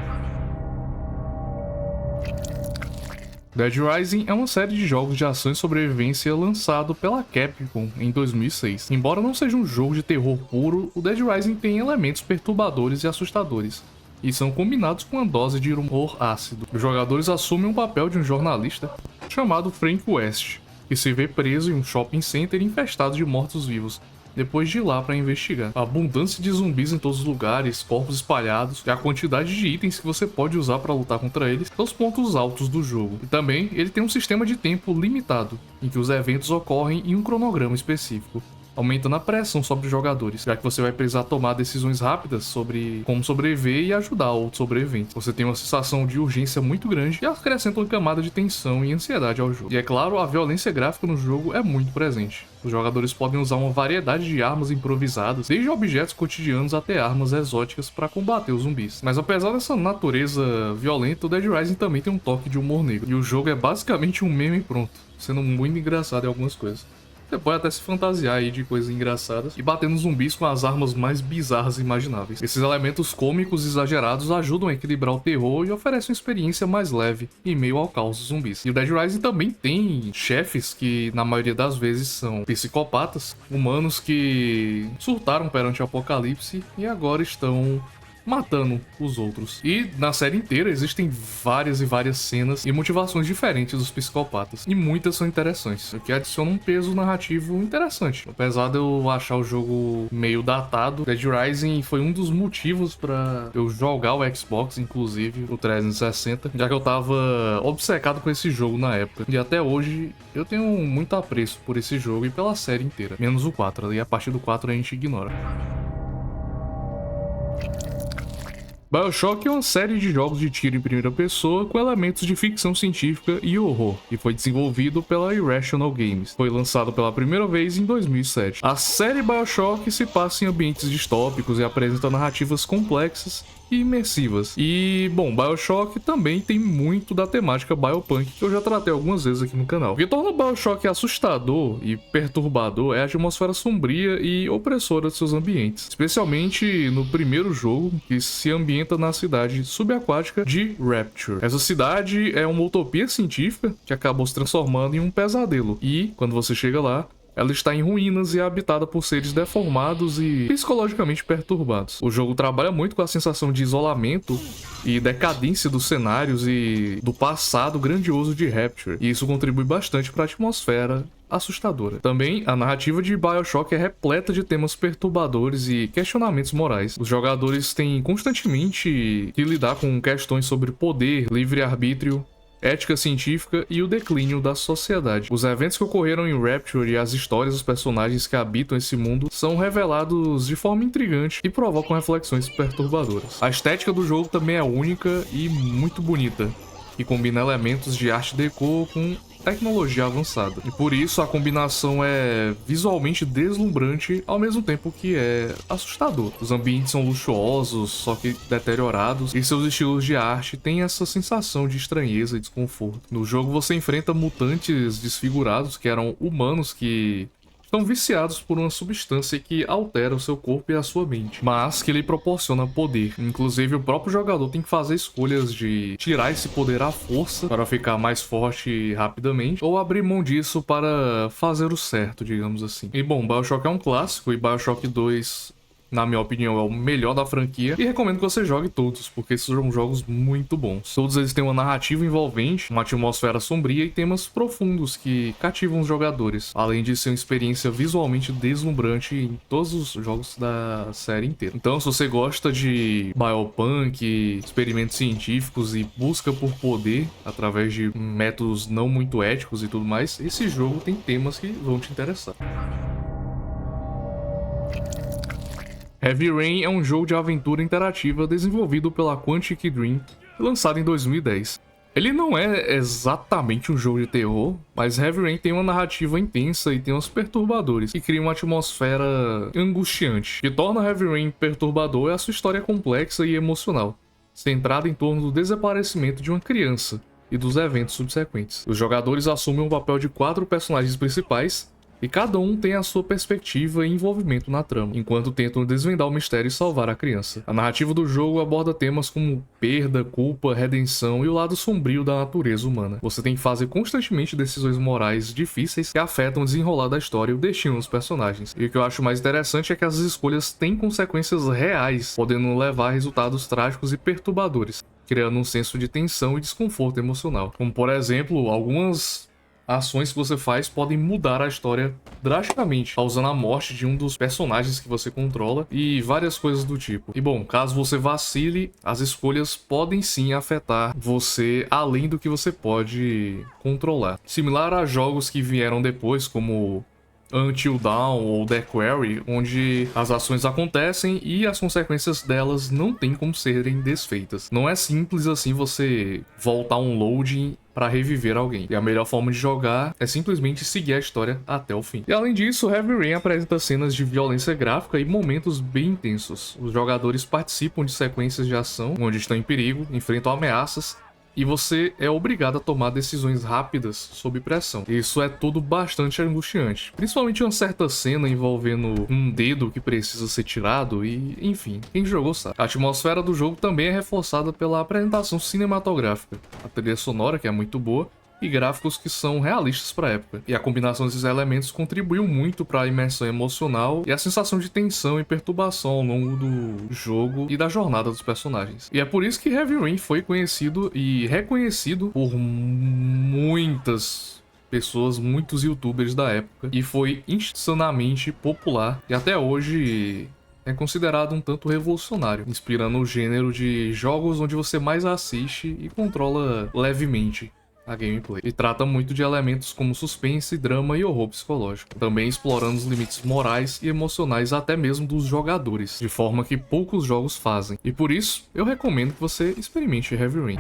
Dead Rising é uma série de jogos de ação e sobrevivência lançado pela Capcom em 2006. Embora não seja um jogo de terror puro, o Dead Rising tem elementos perturbadores e assustadores, e são combinados com uma dose de humor ácido. Os jogadores assumem o papel de um jornalista chamado Frank West, que se vê preso em um shopping center infestado de mortos-vivos, depois de ir lá para investigar. A abundância de zumbis em todos os lugares, corpos espalhados e a quantidade de itens que você pode usar para lutar contra eles são os pontos altos do jogo. E também ele tem um sistema de tempo limitado, em que os eventos ocorrem em um cronograma específico, aumentando a pressão sobre os jogadores, já que você vai precisar tomar decisões rápidas sobre como sobreviver e ajudar outros sobreviventes. Você tem uma sensação de urgência muito grande e acrescenta uma camada de tensão e ansiedade ao jogo. E é claro, a violência gráfica no jogo é muito presente. Os jogadores podem usar uma variedade de armas improvisadas, desde objetos cotidianos até armas exóticas para combater os zumbis. Mas apesar dessa natureza violenta, o Dead Rising também tem um toque de humor negro, e o jogo é basicamente um meme pronto, sendo muito engraçado em algumas coisas. Você pode até se fantasiar aí de coisas engraçadas e bater nos zumbis com as armas mais bizarras imagináveis. Esses elementos cômicos exagerados ajudam a equilibrar o terror e oferecem uma experiência mais leve em meio ao caos dos zumbis. E o Dead Rising também tem chefes que, na maioria das vezes, são psicopatas, humanos que surtaram perante o apocalipse e agora estão matando os outros. E na série inteira existem várias e várias cenas e motivações diferentes dos psicopatas, e muitas são interessantes, o que adiciona um peso narrativo interessante. Apesar de eu achar o jogo meio datado, Dead Rising foi um dos motivos para eu jogar o Xbox, inclusive o 360, já que eu tava obcecado com esse jogo na época, e até hoje eu tenho muito apreço por esse jogo e pela série inteira, menos o 4, e a partir do 4 a gente ignora. BioShock é uma série de jogos de tiro em primeira pessoa com elementos de ficção científica e horror, e foi desenvolvido pela Irrational Games. Foi lançado pela primeira vez em 2007. A série BioShock se passa em ambientes distópicos e apresenta narrativas complexas e imersivas. E, bom, BioShock também tem muito da temática biopunk, que eu já tratei algumas vezes aqui no canal. O que torna BioShock assustador e perturbador é a atmosfera sombria e opressora de seus ambientes, especialmente no primeiro jogo, que se ambienta na cidade subaquática de Rapture. Essa cidade é uma utopia científica que acabou se transformando em um pesadelo, e, quando você chega lá, ela está em ruínas e é habitada por seres deformados e psicologicamente perturbados. O jogo trabalha muito com a sensação de isolamento e decadência dos cenários e do passado grandioso de Rapture, e isso contribui bastante para a atmosfera assustadora. Também, a narrativa de BioShock é repleta de temas perturbadores e questionamentos morais. Os jogadores têm constantemente que lidar com questões sobre poder, livre-arbítrio, ética científica e o declínio da sociedade. Os eventos que ocorreram em Rapture e as histórias dos personagens que habitam esse mundo são revelados de forma intrigante e provocam reflexões perturbadoras. A estética do jogo também é única e muito bonita, e combina elementos de arte deco com tecnologia avançada. E por isso a combinação é visualmente deslumbrante ao mesmo tempo que é assustador. Os ambientes são luxuosos, só que deteriorados, e seus estilos de arte têm essa sensação de estranheza e desconforto. No jogo você enfrenta mutantes desfigurados que eram humanos que estão viciados por uma substância que altera o seu corpo e a sua mente, mas que lhe proporciona poder. Inclusive, o próprio jogador tem que fazer escolhas de tirar esse poder à força para ficar mais forte rapidamente, ou abrir mão disso para fazer o certo, digamos assim. E bom, BioShock é um clássico, e BioShock 2, na minha opinião, é o melhor da franquia, e recomendo que você jogue todos, porque esses são jogos muito bons. Todos eles têm uma narrativa envolvente, uma atmosfera sombria e temas profundos que cativam os jogadores, além de ser uma experiência visualmente deslumbrante em todos os jogos da série inteira. Então, se você gosta de biopunk, experimentos científicos e busca por poder através de métodos não muito éticos e tudo mais, esse jogo tem temas que vão te interessar. Heavy Rain é um jogo de aventura interativa desenvolvido pela Quantic Dream e lançado em 2010. Ele não é exatamente um jogo de terror, mas Heavy Rain tem uma narrativa intensa e temas perturbadores, que cria uma atmosfera angustiante. O que torna Heavy Rain perturbador é a sua história complexa e emocional, centrada em torno do desaparecimento de uma criança e dos eventos subsequentes. Os jogadores assumem o papel de 4 personagens principais, e cada um tem a sua perspectiva e envolvimento na trama, enquanto tentam desvendar o mistério e salvar a criança. A narrativa do jogo aborda temas como perda, culpa, redenção e o lado sombrio da natureza humana. Você tem que fazer constantemente decisões morais difíceis que afetam o desenrolar da história e o destino dos personagens. E o que eu acho mais interessante é que as escolhas têm consequências reais, podendo levar a resultados trágicos e perturbadores, criando um senso de tensão e desconforto emocional. Como, por exemplo, algumas ações que você faz podem mudar a história drasticamente, causando a morte de um dos personagens que você controla e várias coisas do tipo. E bom, caso você vacile, as escolhas podem sim afetar você além do que você pode controlar. Similar a jogos que vieram depois, como Until Dawn ou The Quarry, onde as ações acontecem e as consequências delas não têm como serem desfeitas. Não é simples assim você voltar um loading para reviver alguém. E a melhor forma de jogar é simplesmente seguir a história até o fim. E além disso, Heavy Rain apresenta cenas de violência gráfica e momentos bem intensos. Os jogadores participam de sequências de ação onde estão em perigo, enfrentam ameaças, e você é obrigado a tomar decisões rápidas sob pressão. Isso é tudo bastante angustiante, principalmente uma certa cena envolvendo um dedo que precisa ser tirado e, enfim, quem jogou sabe. A atmosfera do jogo também é reforçada pela apresentação cinematográfica, a trilha sonora, que é muito boa, e gráficos que são realistas para a época. E a combinação desses elementos contribuiu muito para a imersão emocional e a sensação de tensão e perturbação ao longo do jogo e da jornada dos personagens. E é por isso que Heavy Rain foi conhecido e reconhecido por muitas pessoas, muitos youtubers da época, e foi insanamente popular e até hoje é considerado um tanto revolucionário, inspirando o gênero de jogos onde você mais assiste e controla levemente. a gameplay. E trata muito de elementos como suspense, drama e horror psicológico, também explorando os limites morais e emocionais até mesmo dos jogadores, de forma que poucos jogos fazem. E por isso, eu recomendo que você experimente Heavy Rain.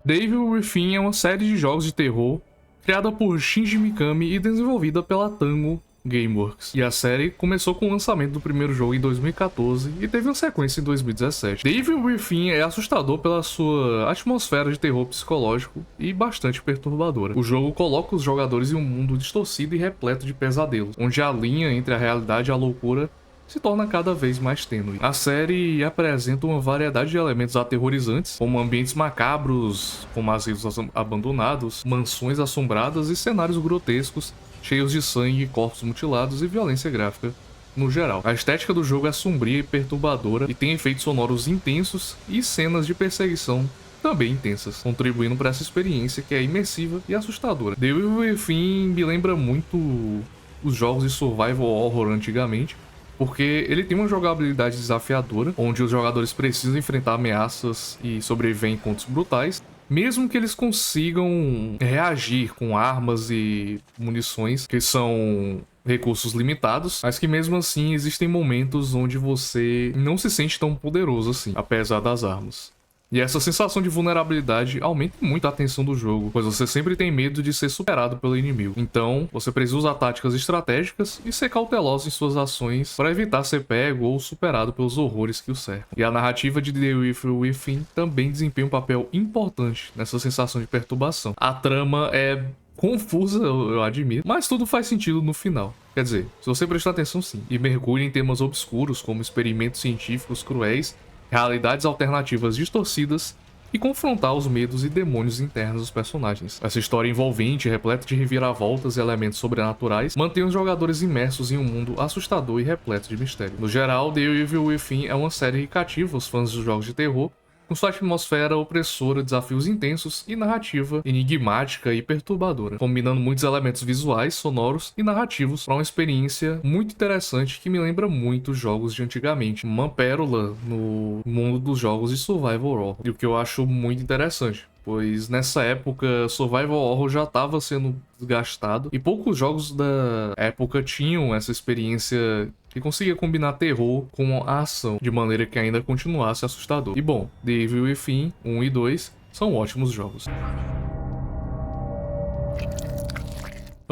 Devil Within é uma série de jogos de terror criada por Shinji Mikami e desenvolvida pela Tango Gameworks. E a série começou com o lançamento do primeiro jogo em 2014 e teve uma sequência em 2017. Devil Within é assustador pela sua atmosfera de terror psicológico e bastante perturbadora. O jogo coloca os jogadores em um mundo distorcido e repleto de pesadelos, onde a linha entre a realidade e a loucura se torna cada vez mais tênue. A série apresenta uma variedade de elementos aterrorizantes, como ambientes macabros, como asilos abandonados, mansões assombradas e cenários grotescos, cheios de sangue, corpos mutilados e violência gráfica no geral. A estética do jogo é sombria e perturbadora e tem efeitos sonoros intensos e cenas de perseguição também intensas, contribuindo para essa experiência que é imersiva e assustadora. Devil Within me lembra muito os jogos de survival horror antigamente, porque ele tem uma jogabilidade desafiadora, onde os jogadores precisam enfrentar ameaças e sobreviver em encontros brutais, mesmo que eles consigam reagir com armas e munições, que são recursos limitados, mas que mesmo assim existem momentos onde você não se sente tão poderoso assim, apesar das armas. E essa sensação de vulnerabilidade aumenta muito a tensão do jogo, pois você sempre tem medo de ser superado pelo inimigo. Então, você precisa usar táticas estratégicas e ser cauteloso em suas ações para evitar ser pego ou superado pelos horrores que o cercam. E a narrativa de Devil Within também desempenha um papel importante nessa sensação de perturbação. A trama é confusa, eu admito, mas tudo faz sentido no final. Quer dizer, se você prestar atenção sim, e mergulha em temas obscuros como experimentos científicos cruéis, realidades alternativas distorcidas e confrontar os medos e demônios internos dos personagens. Essa história envolvente, repleta de reviravoltas e elementos sobrenaturais, mantém os jogadores imersos em um mundo assustador e repleto de mistério. No geral, Devil Within é uma série que cativa os fãs dos jogos de terror, com sua atmosfera opressora, desafios intensos e narrativa enigmática e perturbadora, combinando muitos elementos visuais, sonoros e narrativos para uma experiência muito interessante que me lembra muito jogos de antigamente. Uma pérola no mundo dos jogos de survival horror, e o que eu acho muito interessante, pois nessa época survival horror já estava sendo desgastado e poucos jogos da época tinham essa experiência que conseguia combinar terror com a ação de maneira que ainda continuasse assustador. E bom, Devil Within 1 e 2 são ótimos jogos.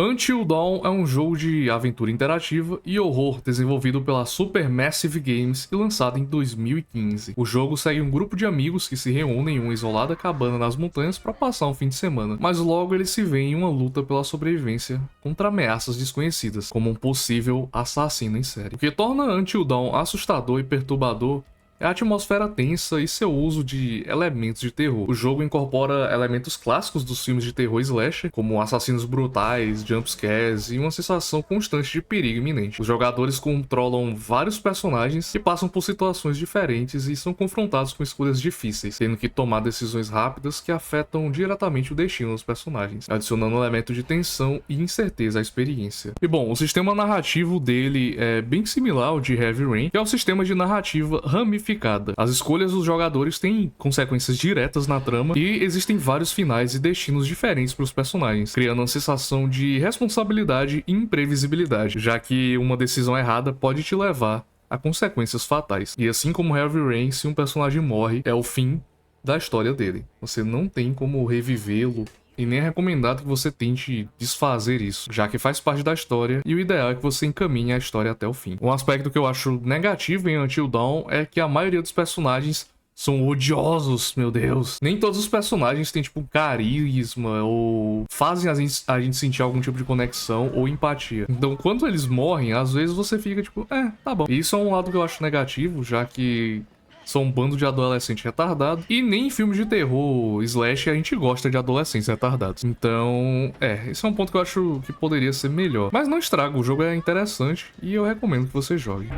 Until Dawn é um jogo de aventura interativa e horror desenvolvido pela Supermassive Games e lançado em 2015. O jogo segue um grupo de amigos que se reúnem em uma isolada cabana nas montanhas para passar um fim de semana, mas logo eles se veem em uma luta pela sobrevivência contra ameaças desconhecidas, como um possível assassino em série. O que torna Until Dawn assustador e perturbador é a atmosfera tensa e seu uso de elementos de terror. O jogo incorpora elementos clássicos dos filmes de terror slasher, como assassinos brutais, jumpscares e uma sensação constante de perigo iminente. Os jogadores controlam vários personagens que passam por situações diferentes e são confrontados com escolhas difíceis, tendo que tomar decisões rápidas que afetam diretamente o destino dos personagens, adicionando um elemento de tensão e incerteza à experiência. E bom, o sistema narrativo dele é bem similar ao de Heavy Rain, que é o sistema de narrativa ramificada. As escolhas dos jogadores têm consequências diretas na trama e existem vários finais e destinos diferentes para os personagens, criando uma sensação de responsabilidade e imprevisibilidade, já que uma decisão errada pode te levar a consequências fatais. E assim como Heavy Rain, se um personagem morre, é o fim da história dele. Você não tem como revivê-lo, e nem é recomendado que você tente desfazer isso, já que faz parte da história e o ideal é que você encaminhe a história até o fim. Um aspecto que eu acho negativo em Until Dawn é que a maioria dos personagens são odiosos, meu Deus. Nem todos os personagens têm, tipo, carisma ou fazem a gente sentir algum tipo de conexão ou empatia. Então, quando eles morrem, às vezes você fica, tipo, tá bom. E isso é um lado que eu acho negativo, já que são um bando de adolescente retardado. E nem em filmes de terror slash a gente gosta de adolescentes retardados. Então, esse é um ponto que eu acho que poderia ser melhor. Mas não estraga, o jogo é interessante e eu recomendo que você jogue.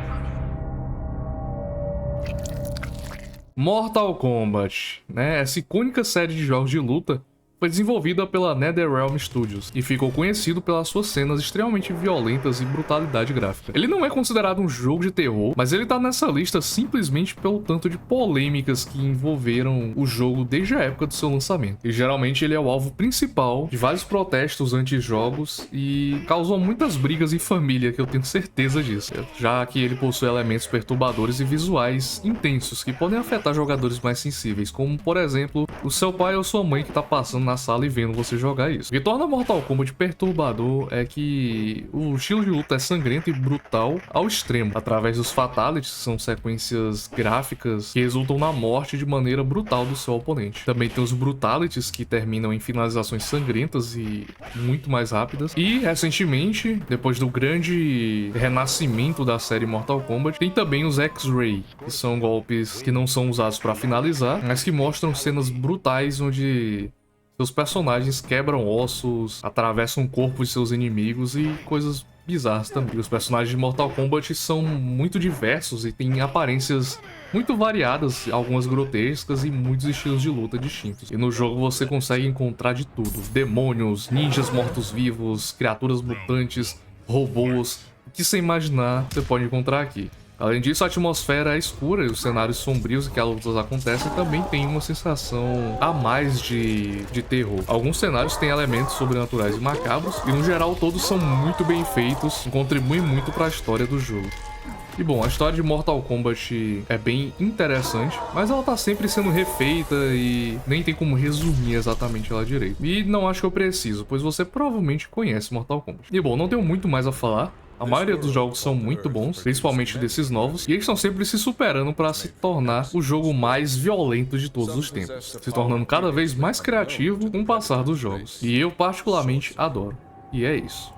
Mortal Kombat, né? Essa icônica série de jogos de luta foi desenvolvida pela NetherRealm Studios e ficou conhecido pelas suas cenas extremamente violentas e brutalidade gráfica. Ele não é considerado um jogo de terror, mas ele tá nessa lista simplesmente pelo tanto de polêmicas que envolveram o jogo desde a época do seu lançamento. E geralmente ele é o alvo principal de vários protestos anti-jogos e causou muitas brigas em família, que eu tenho certeza disso, já que ele possui elementos perturbadores e visuais intensos que podem afetar jogadores mais sensíveis, como por exemplo o seu pai ou sua mãe que tá passando na sala e vendo você jogar isso. O que torna Mortal Kombat perturbador é que o estilo de luta é sangrento e brutal ao extremo, através dos fatalities, que são sequências gráficas que resultam na morte de maneira brutal do seu oponente. Também tem os brutalities, que terminam em finalizações sangrentas e muito mais rápidas. E recentemente, depois do grande renascimento da série Mortal Kombat, tem também os X-Ray, que são golpes que não são usados para finalizar, mas que mostram cenas brutais onde seus personagens quebram ossos, atravessam o corpo de seus inimigos e coisas bizarras também. Os personagens de Mortal Kombat são muito diversos e têm aparências muito variadas, algumas grotescas e muitos estilos de luta distintos. E no jogo você consegue encontrar de tudo: demônios, ninjas mortos-vivos, criaturas mutantes, robôs, o que você imaginar você pode encontrar aqui. Além disso, a atmosfera é escura e os cenários sombrios em que as lutas acontecem também tem uma sensação a mais de terror. Alguns cenários têm elementos sobrenaturais e macabros, e no geral todos são muito bem feitos e contribuem muito para a história do jogo. E bom, a história de Mortal Kombat é bem interessante, mas ela tá sempre sendo refeita e nem tem como resumir exatamente ela direito. E não acho que eu preciso, pois você provavelmente conhece Mortal Kombat. E bom, não tenho muito mais a falar. A maioria dos jogos são muito bons, principalmente desses novos, e eles estão sempre se superando para se tornar o jogo mais violento de todos os tempos, se tornando cada vez mais criativo com o passar dos jogos. E eu particularmente adoro. E é isso.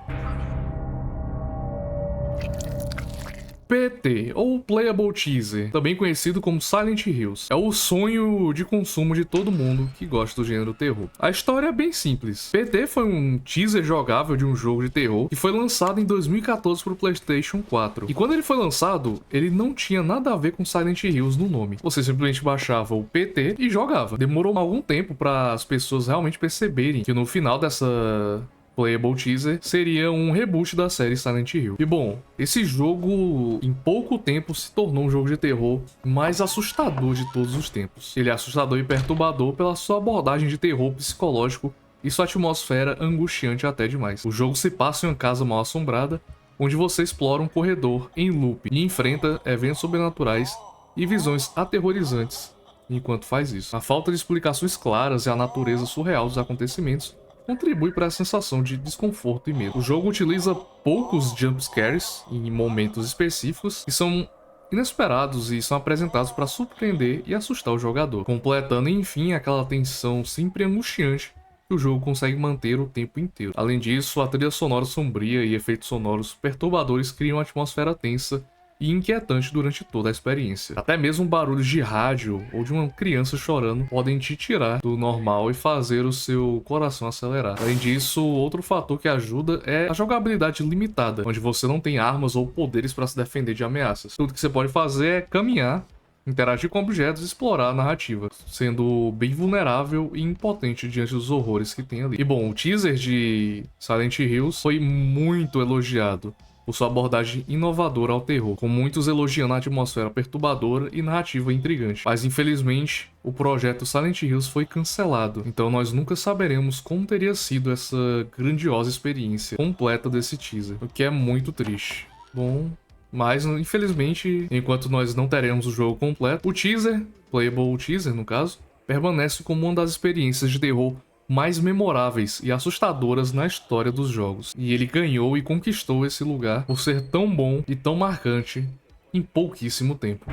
PT, ou Playable Teaser, também conhecido como Silent Hills, é o sonho de consumo de todo mundo que gosta do gênero terror. A história é bem simples. PT foi um teaser jogável de um jogo de terror que foi lançado em 2014 para o PlayStation 4. E quando ele foi lançado, ele não tinha nada a ver com Silent Hills no nome. Você simplesmente baixava o PT e jogava. Demorou algum tempo para as pessoas realmente perceberem que no final dessa Playable Teaser seria um reboot da série Silent Hill. E bom, esse jogo em pouco tempo se tornou um jogo de terror mais assustador de todos os tempos. Ele é assustador e perturbador pela sua abordagem de terror psicológico e sua atmosfera angustiante até demais. O jogo se passa em uma casa mal assombrada, onde você explora um corredor em loop e enfrenta eventos sobrenaturais e visões aterrorizantes enquanto faz isso. A falta de explicações claras e a natureza surreal dos acontecimentos contribui para a sensação de desconforto e medo. O jogo utiliza poucos jumpscares em momentos específicos que são inesperados e são apresentados para surpreender e assustar o jogador, completando enfim aquela tensão sempre angustiante que o jogo consegue manter o tempo inteiro. Além disso, a trilha sonora sombria e efeitos sonoros perturbadores criam uma atmosfera tensa e inquietante durante toda a experiência. Até mesmo barulhos de rádio ou de uma criança chorando podem te tirar do normal e fazer o seu coração acelerar. Além disso, outro fator que ajuda é a jogabilidade limitada, onde você não tem armas ou poderes para se defender de ameaças. Tudo que você pode fazer é caminhar, interagir com objetos e explorar a narrativa, sendo bem vulnerável e impotente diante dos horrores que tem ali. E bom, o teaser de Silent Hills foi muito elogiado por sua abordagem inovadora ao terror, com muitos elogiando a atmosfera perturbadora e narrativa intrigante. Mas infelizmente, o projeto Silent Hills foi cancelado, então nós nunca saberemos como teria sido essa grandiosa experiência completa desse teaser, o que é muito triste. Bom, mas infelizmente, enquanto nós não teremos o jogo completo, o teaser, Playable Teaser no caso, permanece como uma das experiências de terror mais memoráveis e assustadoras na história dos jogos. E ele ganhou e conquistou esse lugar por ser tão bom e tão marcante em pouquíssimo tempo.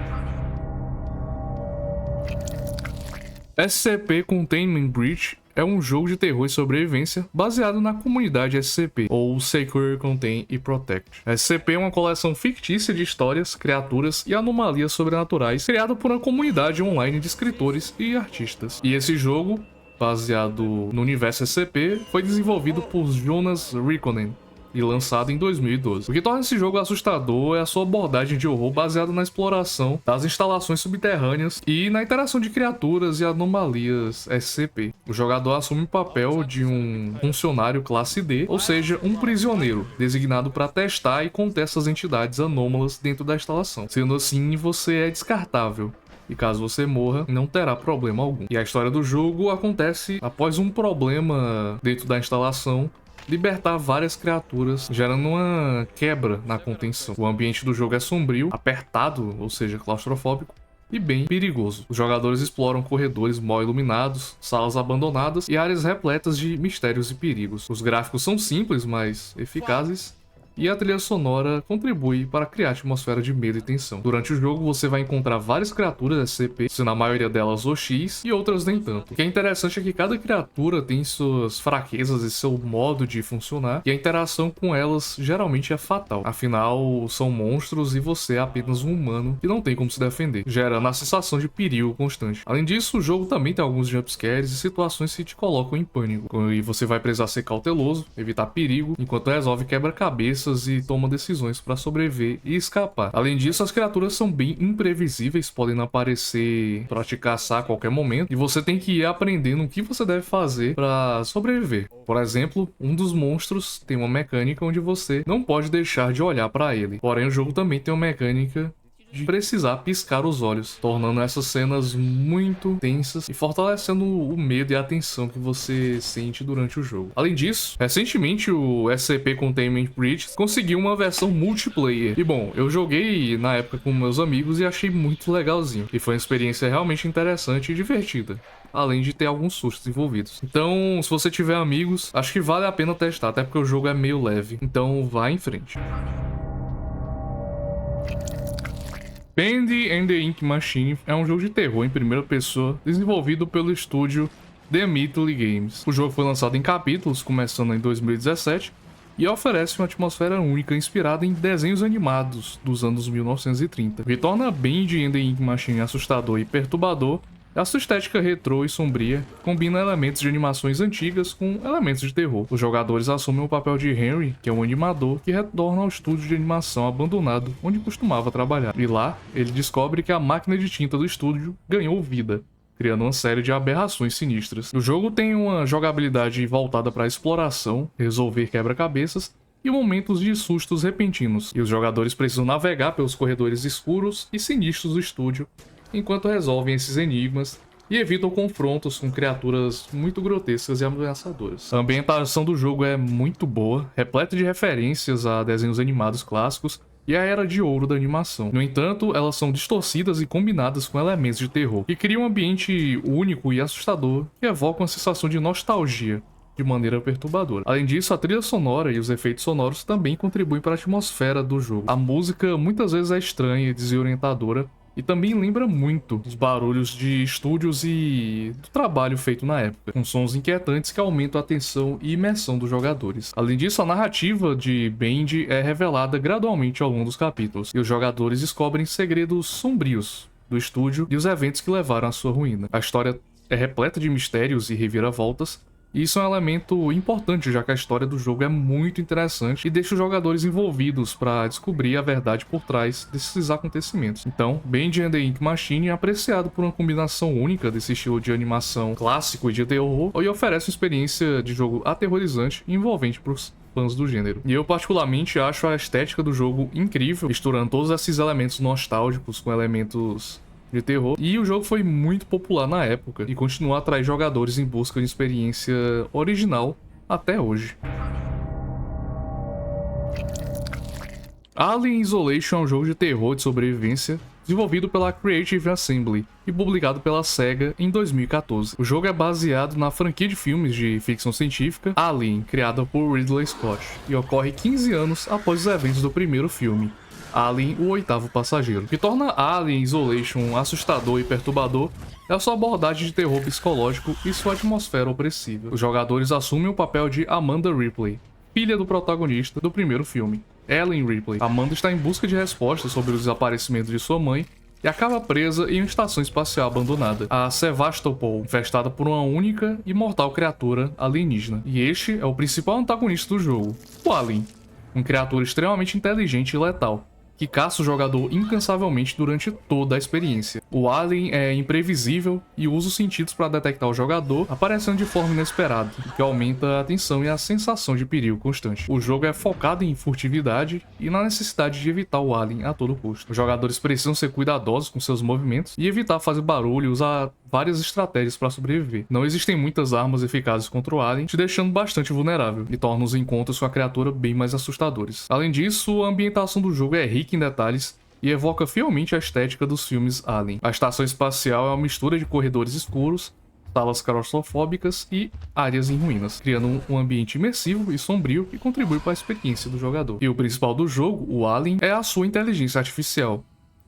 SCP Containment Breach é um jogo de terror e sobrevivência baseado na comunidade SCP, ou Secure, Contain e Protect. SCP é uma coleção fictícia de histórias, criaturas e anomalias sobrenaturais criada por uma comunidade online de escritores e artistas. E esse jogo, baseado no universo SCP, foi desenvolvido por Jonas Rikkonen e lançado em 2012. O que torna esse jogo assustador é a sua abordagem de horror baseada na exploração das instalações subterrâneas e na interação de criaturas e anomalias SCP. O jogador assume o papel de um funcionário classe D, ou seja, um prisioneiro, designado para testar e conter essas entidades anômalas dentro da instalação. Sendo assim, você é descartável. E caso você morra, não terá problema algum. E a história do jogo acontece após um problema dentro da instalação libertar várias criaturas, gerando uma quebra na contenção. O ambiente do jogo é sombrio, apertado, ou seja, claustrofóbico, e bem perigoso. Os jogadores exploram corredores mal iluminados, salas abandonadas e áreas repletas de mistérios e perigos. Os gráficos são simples, mas eficazes, e a trilha sonora contribui para criar a atmosfera de medo e tensão. Durante o jogo você vai encontrar várias criaturas SCP, sendo a maioria delas OX e outras nem tanto. O que é interessante é que cada criatura tem suas fraquezas e seu modo de funcionar, e a interação com elas geralmente é fatal. Afinal, são monstros e você é apenas um humano que não tem como se defender, gerando a sensação de perigo constante. Além disso, o jogo também tem alguns jumpscares e situações que te colocam em pânico, e você vai precisar ser cauteloso, evitar perigo, enquanto resolve quebra-cabeças e toma decisões para sobreviver e escapar. Além disso, as criaturas são bem imprevisíveis, podem aparecer para te caçar a qualquer momento, e você tem que ir aprendendo o que você deve fazer para sobreviver. Por exemplo, um dos monstros tem uma mecânica onde você não pode deixar de olhar para ele. Porém, o jogo também tem uma mecânica de precisar piscar os olhos, tornando essas cenas muito tensas e fortalecendo o medo e a tensão que você sente durante o jogo. Além disso, recentemente o SCP Containment Breach conseguiu uma versão multiplayer. E bom, eu joguei na época com meus amigos e achei muito legalzinho. E foi uma experiência realmente interessante e divertida, além de ter alguns sustos envolvidos. Então, se você tiver amigos, acho que vale a pena testar, até porque o jogo é meio leve. Então, vá em frente. Bendy and the Ink Machine é um jogo de terror em primeira pessoa desenvolvido pelo estúdio The Mythly Games. O jogo foi lançado em capítulos, começando em 2017, e oferece uma atmosfera única inspirada em desenhos animados dos anos 1930. O que torna Bendy and the Ink Machine assustador e perturbador é a sua estética retrô e sombria, que combina elementos de animações antigas com elementos de terror. Os jogadores assumem o papel de Henry, que é um animador que retorna ao estúdio de animação abandonado onde costumava trabalhar. E lá, ele descobre que a máquina de tinta do estúdio ganhou vida, criando uma série de aberrações sinistras. O jogo tem uma jogabilidade voltada para exploração, resolver quebra-cabeças e momentos de sustos repentinos, e os jogadores precisam navegar pelos corredores escuros e sinistros do estúdio, enquanto resolvem esses enigmas e evitam confrontos com criaturas muito grotescas e ameaçadoras. A ambientação do jogo é muito boa, repleta de referências a desenhos animados clássicos e a era de ouro da animação. No entanto, elas são distorcidas e combinadas com elementos de terror, que criam um ambiente único e assustador que evoca uma sensação de nostalgia de maneira perturbadora. Além disso, a trilha sonora e os efeitos sonoros também contribuem para a atmosfera do jogo. A música muitas vezes é estranha e desorientadora, e também lembra muito os barulhos de estúdios e do trabalho feito na época, com sons inquietantes que aumentam a tensão e imersão dos jogadores. Além disso, a narrativa de Bendy é revelada gradualmente ao longo dos capítulos, e os jogadores descobrem segredos sombrios do estúdio e os eventos que levaram à sua ruína. A história é repleta de mistérios e reviravoltas, e isso é um elemento importante, já que a história do jogo é muito interessante e deixa os jogadores envolvidos para descobrir a verdade por trás desses acontecimentos. Então, Bendy and the Ink Machine é apreciado por uma combinação única desse estilo de animação clássico e de terror, e oferece uma experiência de jogo aterrorizante e envolvente para os fãs do gênero. E eu particularmente acho a estética do jogo incrível, misturando todos esses elementos nostálgicos com elementos de terror, e o jogo foi muito popular na época e continua a atrair jogadores em busca de experiência original até hoje. Alien Isolation é um jogo de terror de sobrevivência desenvolvido pela Creative Assembly e publicado pela SEGA em 2014. O jogo é baseado na franquia de filmes de ficção científica Alien, criada por Ridley Scott, e ocorre 15 anos após os eventos do primeiro filme, Alien, o oitavo passageiro. O que torna Alien Isolation assustador e perturbador é a sua abordagem de terror psicológico e sua atmosfera opressiva. Os jogadores assumem o papel de Amanda Ripley, filha do protagonista do primeiro filme, Ellen Ripley. Amanda está em busca de respostas sobre o desaparecimento de sua mãe e acaba presa em uma estação espacial abandonada, a Sevastopol, infestada por uma única e mortal criatura alienígena. E este é o principal antagonista do jogo, o Alien, uma criatura extremamente inteligente e letal, que caça o jogador incansavelmente durante toda a experiência. O alien é imprevisível e usa os sentidos para detectar o jogador, aparecendo de forma inesperada, o que aumenta a tensão e a sensação de perigo constante. O jogo é focado em furtividade e na necessidade de evitar o alien a todo custo. Os jogadores precisam ser cuidadosos com seus movimentos e evitar fazer barulho e usar várias estratégias para sobreviver. Não existem muitas armas eficazes contra o alien, te deixando bastante vulnerável, e torna os encontros com a criatura bem mais assustadores. Além disso, a ambientação do jogo é rica em detalhes e evoca fielmente a estética dos filmes Alien. A estação espacial é uma mistura de corredores escuros, salas claustrofóbicas e áreas em ruínas, criando um ambiente imersivo e sombrio que contribui para a experiência do jogador. E o principal do jogo, o Alien, é a sua inteligência artificial,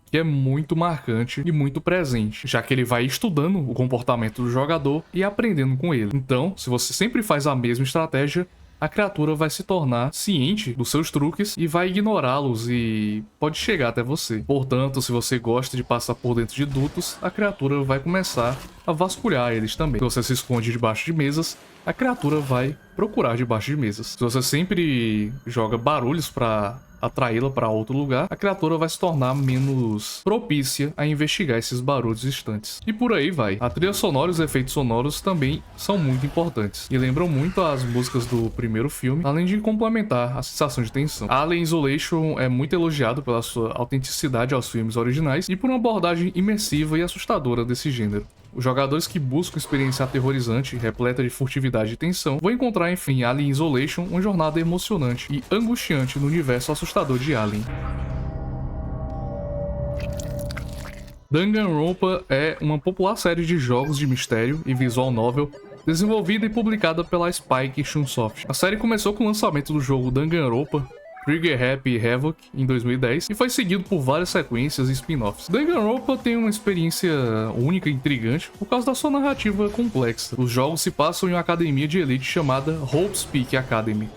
que é muito marcante e muito presente, já que ele vai estudando o comportamento do jogador e aprendendo com ele. Então, se você sempre faz a mesma estratégia, a criatura vai se tornar ciente dos seus truques e vai ignorá-los e pode chegar até você. Portanto, se você gosta de passar por dentro de dutos, a criatura vai começar a vasculhar eles também. Se você se esconde debaixo de mesas, a criatura vai procurar debaixo de mesas. Se você sempre joga barulhos para atraí-la para outro lugar, a criatura vai se tornar menos propícia a investigar esses barulhos distantes. E por aí vai. A trilha sonora e os efeitos sonoros também são muito importantes e lembram muito as músicas do primeiro filme, além de complementar a sensação de tensão. Alien Isolation é muito elogiado pela sua autenticidade aos filmes originais e por uma abordagem imersiva e assustadora desse gênero. Os jogadores que buscam experiência aterrorizante, repleta de furtividade e tensão, vão encontrar em Alien Isolation uma jornada emocionante e angustiante no universo assustador de Alien. Danganronpa é uma popular série de jogos de mistério e visual novel desenvolvida e publicada pela Spike Chunsoft. A série começou com o lançamento do jogo Danganronpa Trigger Happy Havoc em 2010 e foi seguido por várias sequências e spin-offs. Danganronpa tem uma experiência única e intrigante por causa da sua narrativa complexa. Os jogos se passam em uma academia de elite chamada Hope's Peak Academy,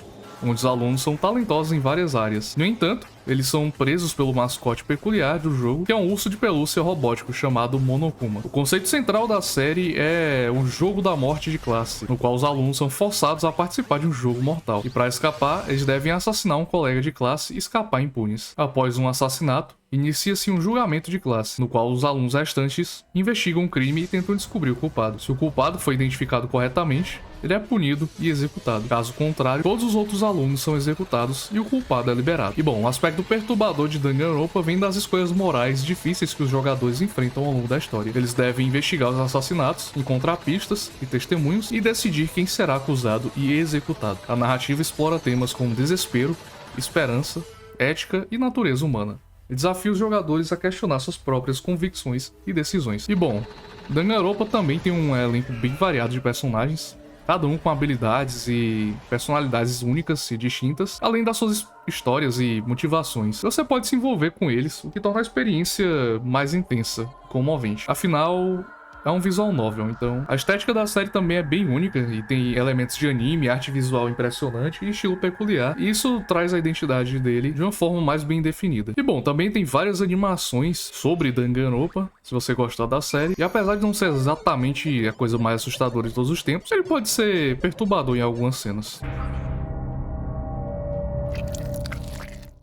onde os alunos são talentosos em várias áreas. No entanto, eles são presos pelo mascote peculiar do jogo, que é um urso de pelúcia robótico chamado Monokuma. O conceito central da série é um jogo da morte de classe, no qual os alunos são forçados a participar de um jogo mortal. E para escapar, eles devem assassinar um colega de classe e escapar impunes. Após um assassinato, inicia-se um julgamento de classe, no qual os alunos restantes investigam o crime e tentam descobrir o culpado. Se o culpado foi identificado corretamente, ele é punido e executado. Caso contrário, todos os outros alunos são executados e o culpado é liberado. E bom, o aspecto perturbador de Danganronpa vem das escolhas morais difíceis que os jogadores enfrentam ao longo da história. Eles devem investigar os assassinatos, encontrar pistas e testemunhos e decidir quem será acusado e executado. A narrativa explora temas como desespero, esperança, ética e natureza humana, e desafia os jogadores a questionar suas próprias convicções e decisões. E bom, Danganronpa também tem um elenco bem variado de personagens, cada um com habilidades e personalidades únicas e distintas, além das suas histórias e motivações. Você pode se envolver com eles, o que torna a experiência mais intensa, comovente. Afinal, é um visual novel, então a estética da série também é bem única e tem elementos de anime, arte visual impressionante e estilo peculiar, e isso traz a identidade dele de uma forma mais bem definida. E bom, também tem várias animações sobre Danganronpa, se você gostar da série, e apesar de não ser exatamente a coisa mais assustadora de todos os tempos, ele pode ser perturbador em algumas cenas.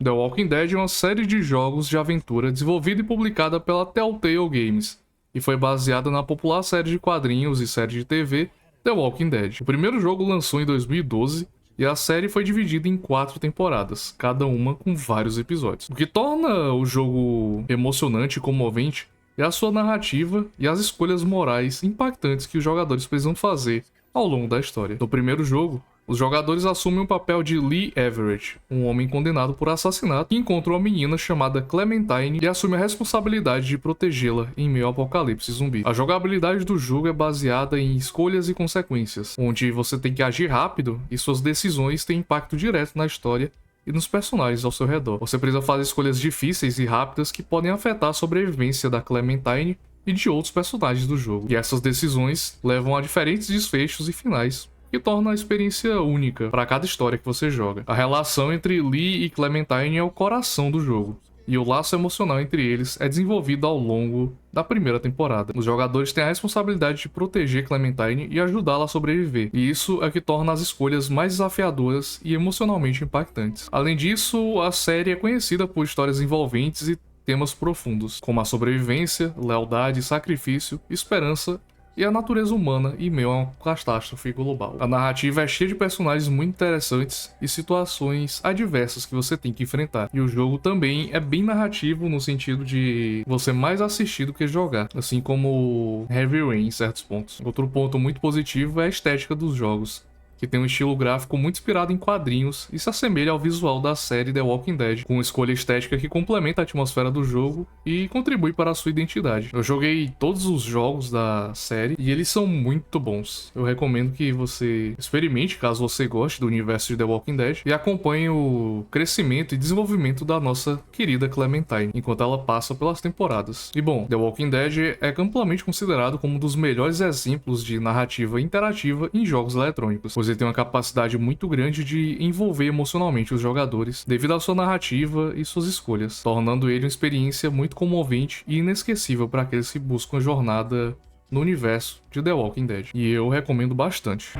The Walking Dead é uma série de jogos de aventura desenvolvida e publicada pela Telltale Games, e foi baseada na popular série de quadrinhos e série de TV The Walking Dead. O primeiro jogo lançou em 2012 e a série foi dividida em 4 temporadas, cada uma com vários episódios. O que torna o jogo emocionante e comovente é a sua narrativa e as escolhas morais impactantes que os jogadores precisam fazer ao longo da história. No primeiro jogo, os jogadores assumem o papel de Lee Everett, um homem condenado por assassinato, que encontra uma menina chamada Clementine e assume a responsabilidade de protegê-la em meio ao apocalipse zumbi. A jogabilidade do jogo é baseada em escolhas e consequências, onde você tem que agir rápido e suas decisões têm impacto direto na história e nos personagens ao seu redor. Você precisa fazer escolhas difíceis e rápidas que podem afetar a sobrevivência da Clementine e de outros personagens do jogo. E essas decisões levam a diferentes desfechos e finais, que torna a experiência única para cada história que você joga. A relação entre Lee e Clementine é o coração do jogo, e o laço emocional entre eles é desenvolvido ao longo da primeira temporada. Os jogadores têm a responsabilidade de proteger Clementine e ajudá-la a sobreviver, e isso é o que torna as escolhas mais desafiadoras e emocionalmente impactantes. Além disso, a série é conhecida por histórias envolventes e temas profundos, como a sobrevivência, lealdade, sacrifício, esperança e a natureza humana em meio a uma catástrofe global. A narrativa é cheia de personagens muito interessantes e situações adversas que você tem que enfrentar. E o jogo também é bem narrativo no sentido de você mais assistir do que jogar, assim como Heavy Rain em certos pontos. Outro ponto muito positivo é a estética dos jogos, que tem um estilo gráfico muito inspirado em quadrinhos e se assemelha ao visual da série The Walking Dead, com escolha estética que complementa a atmosfera do jogo e contribui para a sua identidade. Eu joguei todos os jogos da série e eles são muito bons. Eu recomendo que você experimente, caso você goste do universo de The Walking Dead, e acompanhe o crescimento e desenvolvimento da nossa querida Clementine, enquanto ela passa pelas temporadas. E bom, The Walking Dead é amplamente considerado como um dos melhores exemplos de narrativa interativa em jogos eletrônicos, pois ele tem uma capacidade muito grande de envolver emocionalmente os jogadores devido à sua narrativa e suas escolhas, tornando ele uma experiência muito comovente e inesquecível para aqueles que buscam a jornada no universo de The Walking Dead. E eu recomendo bastante.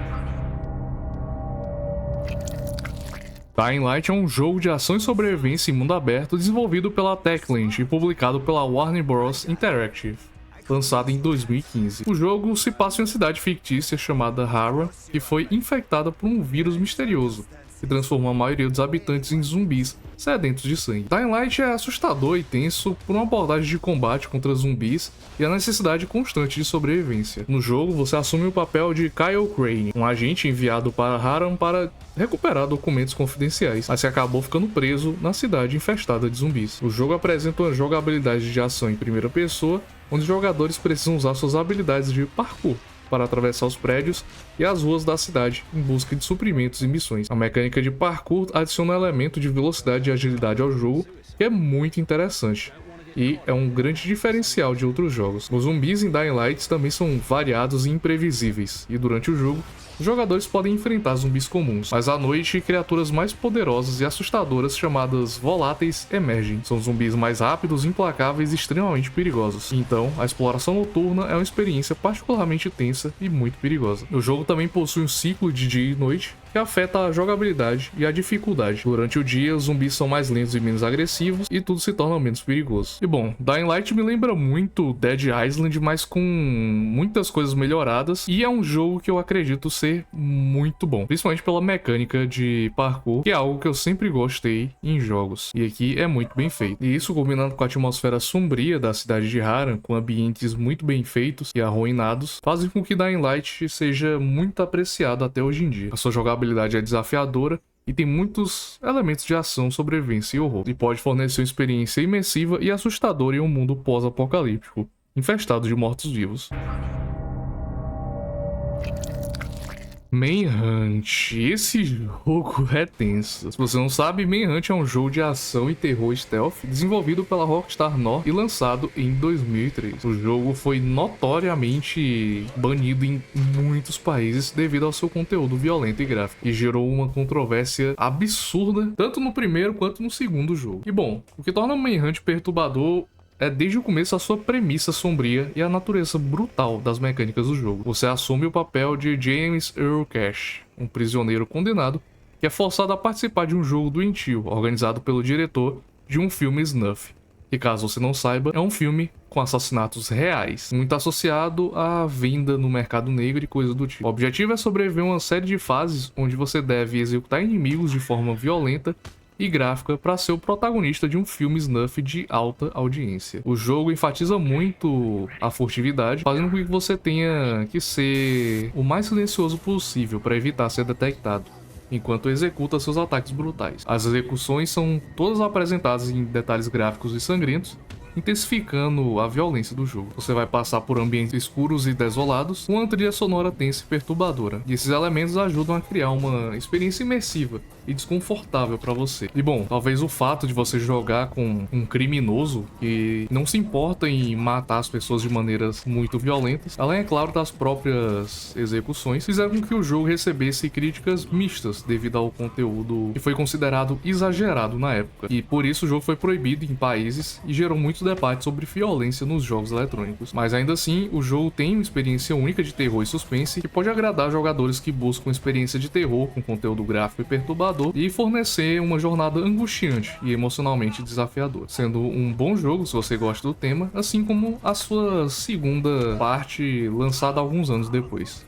Dying Light é um jogo de ação e sobrevivência em mundo aberto desenvolvido pela Techland e publicado pela Warner Bros. Interactive, lançado em 2015. O jogo se passa em uma cidade fictícia chamada Harran, que foi infectada por um vírus misterioso, que transforma a maioria dos habitantes em zumbis sedentos de sangue. Dying Light é assustador e tenso por uma abordagem de combate contra zumbis e a necessidade constante de sobrevivência. No jogo, você assume o papel de Kyle Crane, um agente enviado para Harran para recuperar documentos confidenciais, mas que acabou ficando preso na cidade infestada de zumbis. O jogo apresenta uma jogabilidade de ação em primeira pessoa, onde os jogadores precisam usar suas habilidades de parkour para atravessar os prédios e as ruas da cidade em busca de suprimentos e missões. A mecânica de parkour adiciona um elemento de velocidade e agilidade ao jogo, que é muito interessante e é um grande diferencial de outros jogos. Os zumbis em Dying Light também são variados e imprevisíveis, e durante o jogo, os jogadores podem enfrentar zumbis comuns, mas à noite, criaturas mais poderosas e assustadoras chamadas voláteis emergem. São zumbis mais rápidos, implacáveis e extremamente perigosos. Então, a exploração noturna é uma experiência particularmente tensa e muito perigosa. O jogo também possui um ciclo de dia e noite, que afeta a jogabilidade e a dificuldade. Durante o dia, os zumbis são mais lentos e menos agressivos, e tudo se torna menos perigoso. E bom, Dying Light me lembra muito Dead Island, mas com muitas coisas melhoradas, e é um jogo que eu acredito ser muito bom, principalmente pela mecânica de parkour, que é algo que eu sempre gostei em jogos, e aqui é muito bem feito. E isso, combinando com a atmosfera sombria da cidade de Harran, com ambientes muito bem feitos e arruinados, fazem com que Dying Light seja muito apreciado até hoje em dia. A sua jogabilidade é desafiadora e tem muitos elementos de ação, sobrevivência e horror, e pode fornecer uma experiência imersiva e assustadora em um mundo pós-apocalíptico, infestado de mortos-vivos. Manhunt. Esse jogo é tenso. Se você não sabe, Manhunt é um jogo de ação e terror stealth desenvolvido pela Rockstar North e lançado em 2003. O jogo foi notoriamente banido em muitos países devido ao seu conteúdo violento e gráfico, e gerou uma controvérsia absurda tanto no primeiro quanto no segundo jogo. E bom, o que torna Manhunt perturbador é desde o começo a sua premissa sombria e a natureza brutal das mecânicas do jogo. Você assume o papel de James Earl Cash, um prisioneiro condenado que é forçado a participar de um jogo doentio organizado pelo diretor de um filme snuff, que, caso você não saiba, é um filme com assassinatos reais, muito associado à venda no mercado negro e coisa do tipo. O objetivo é sobreviver a uma série de fases onde você deve executar inimigos de forma violenta e gráfica para ser o protagonista de um filme snuff de alta audiência. O jogo enfatiza muito a furtividade, fazendo com que você tenha que ser o mais silencioso possível para evitar ser detectado, enquanto executa seus ataques brutais. As execuções são todas apresentadas em detalhes gráficos e sangrentos, intensificando a violência do jogo. Você vai passar por ambientes escuros e desolados, com uma trilha sonora tensa e perturbadora, e esses elementos ajudam a criar uma experiência imersiva e desconfortável para você. E bom, talvez o fato de você jogar com um criminoso que não se importa em matar as pessoas de maneiras muito violentas, além, é claro, das próprias execuções, fizeram com que o jogo recebesse críticas mistas devido ao conteúdo que foi considerado exagerado na época. E por isso o jogo foi proibido em países e gerou muitos debates sobre violência nos jogos eletrônicos. Mas ainda assim, o jogo tem uma experiência única de terror e suspense que pode agradar jogadores que buscam experiência de terror com conteúdo gráfico e perturbador e fornecer uma jornada angustiante e emocionalmente desafiadora, sendo um bom jogo se você gosta do tema, assim como a sua segunda parte lançada alguns anos depois.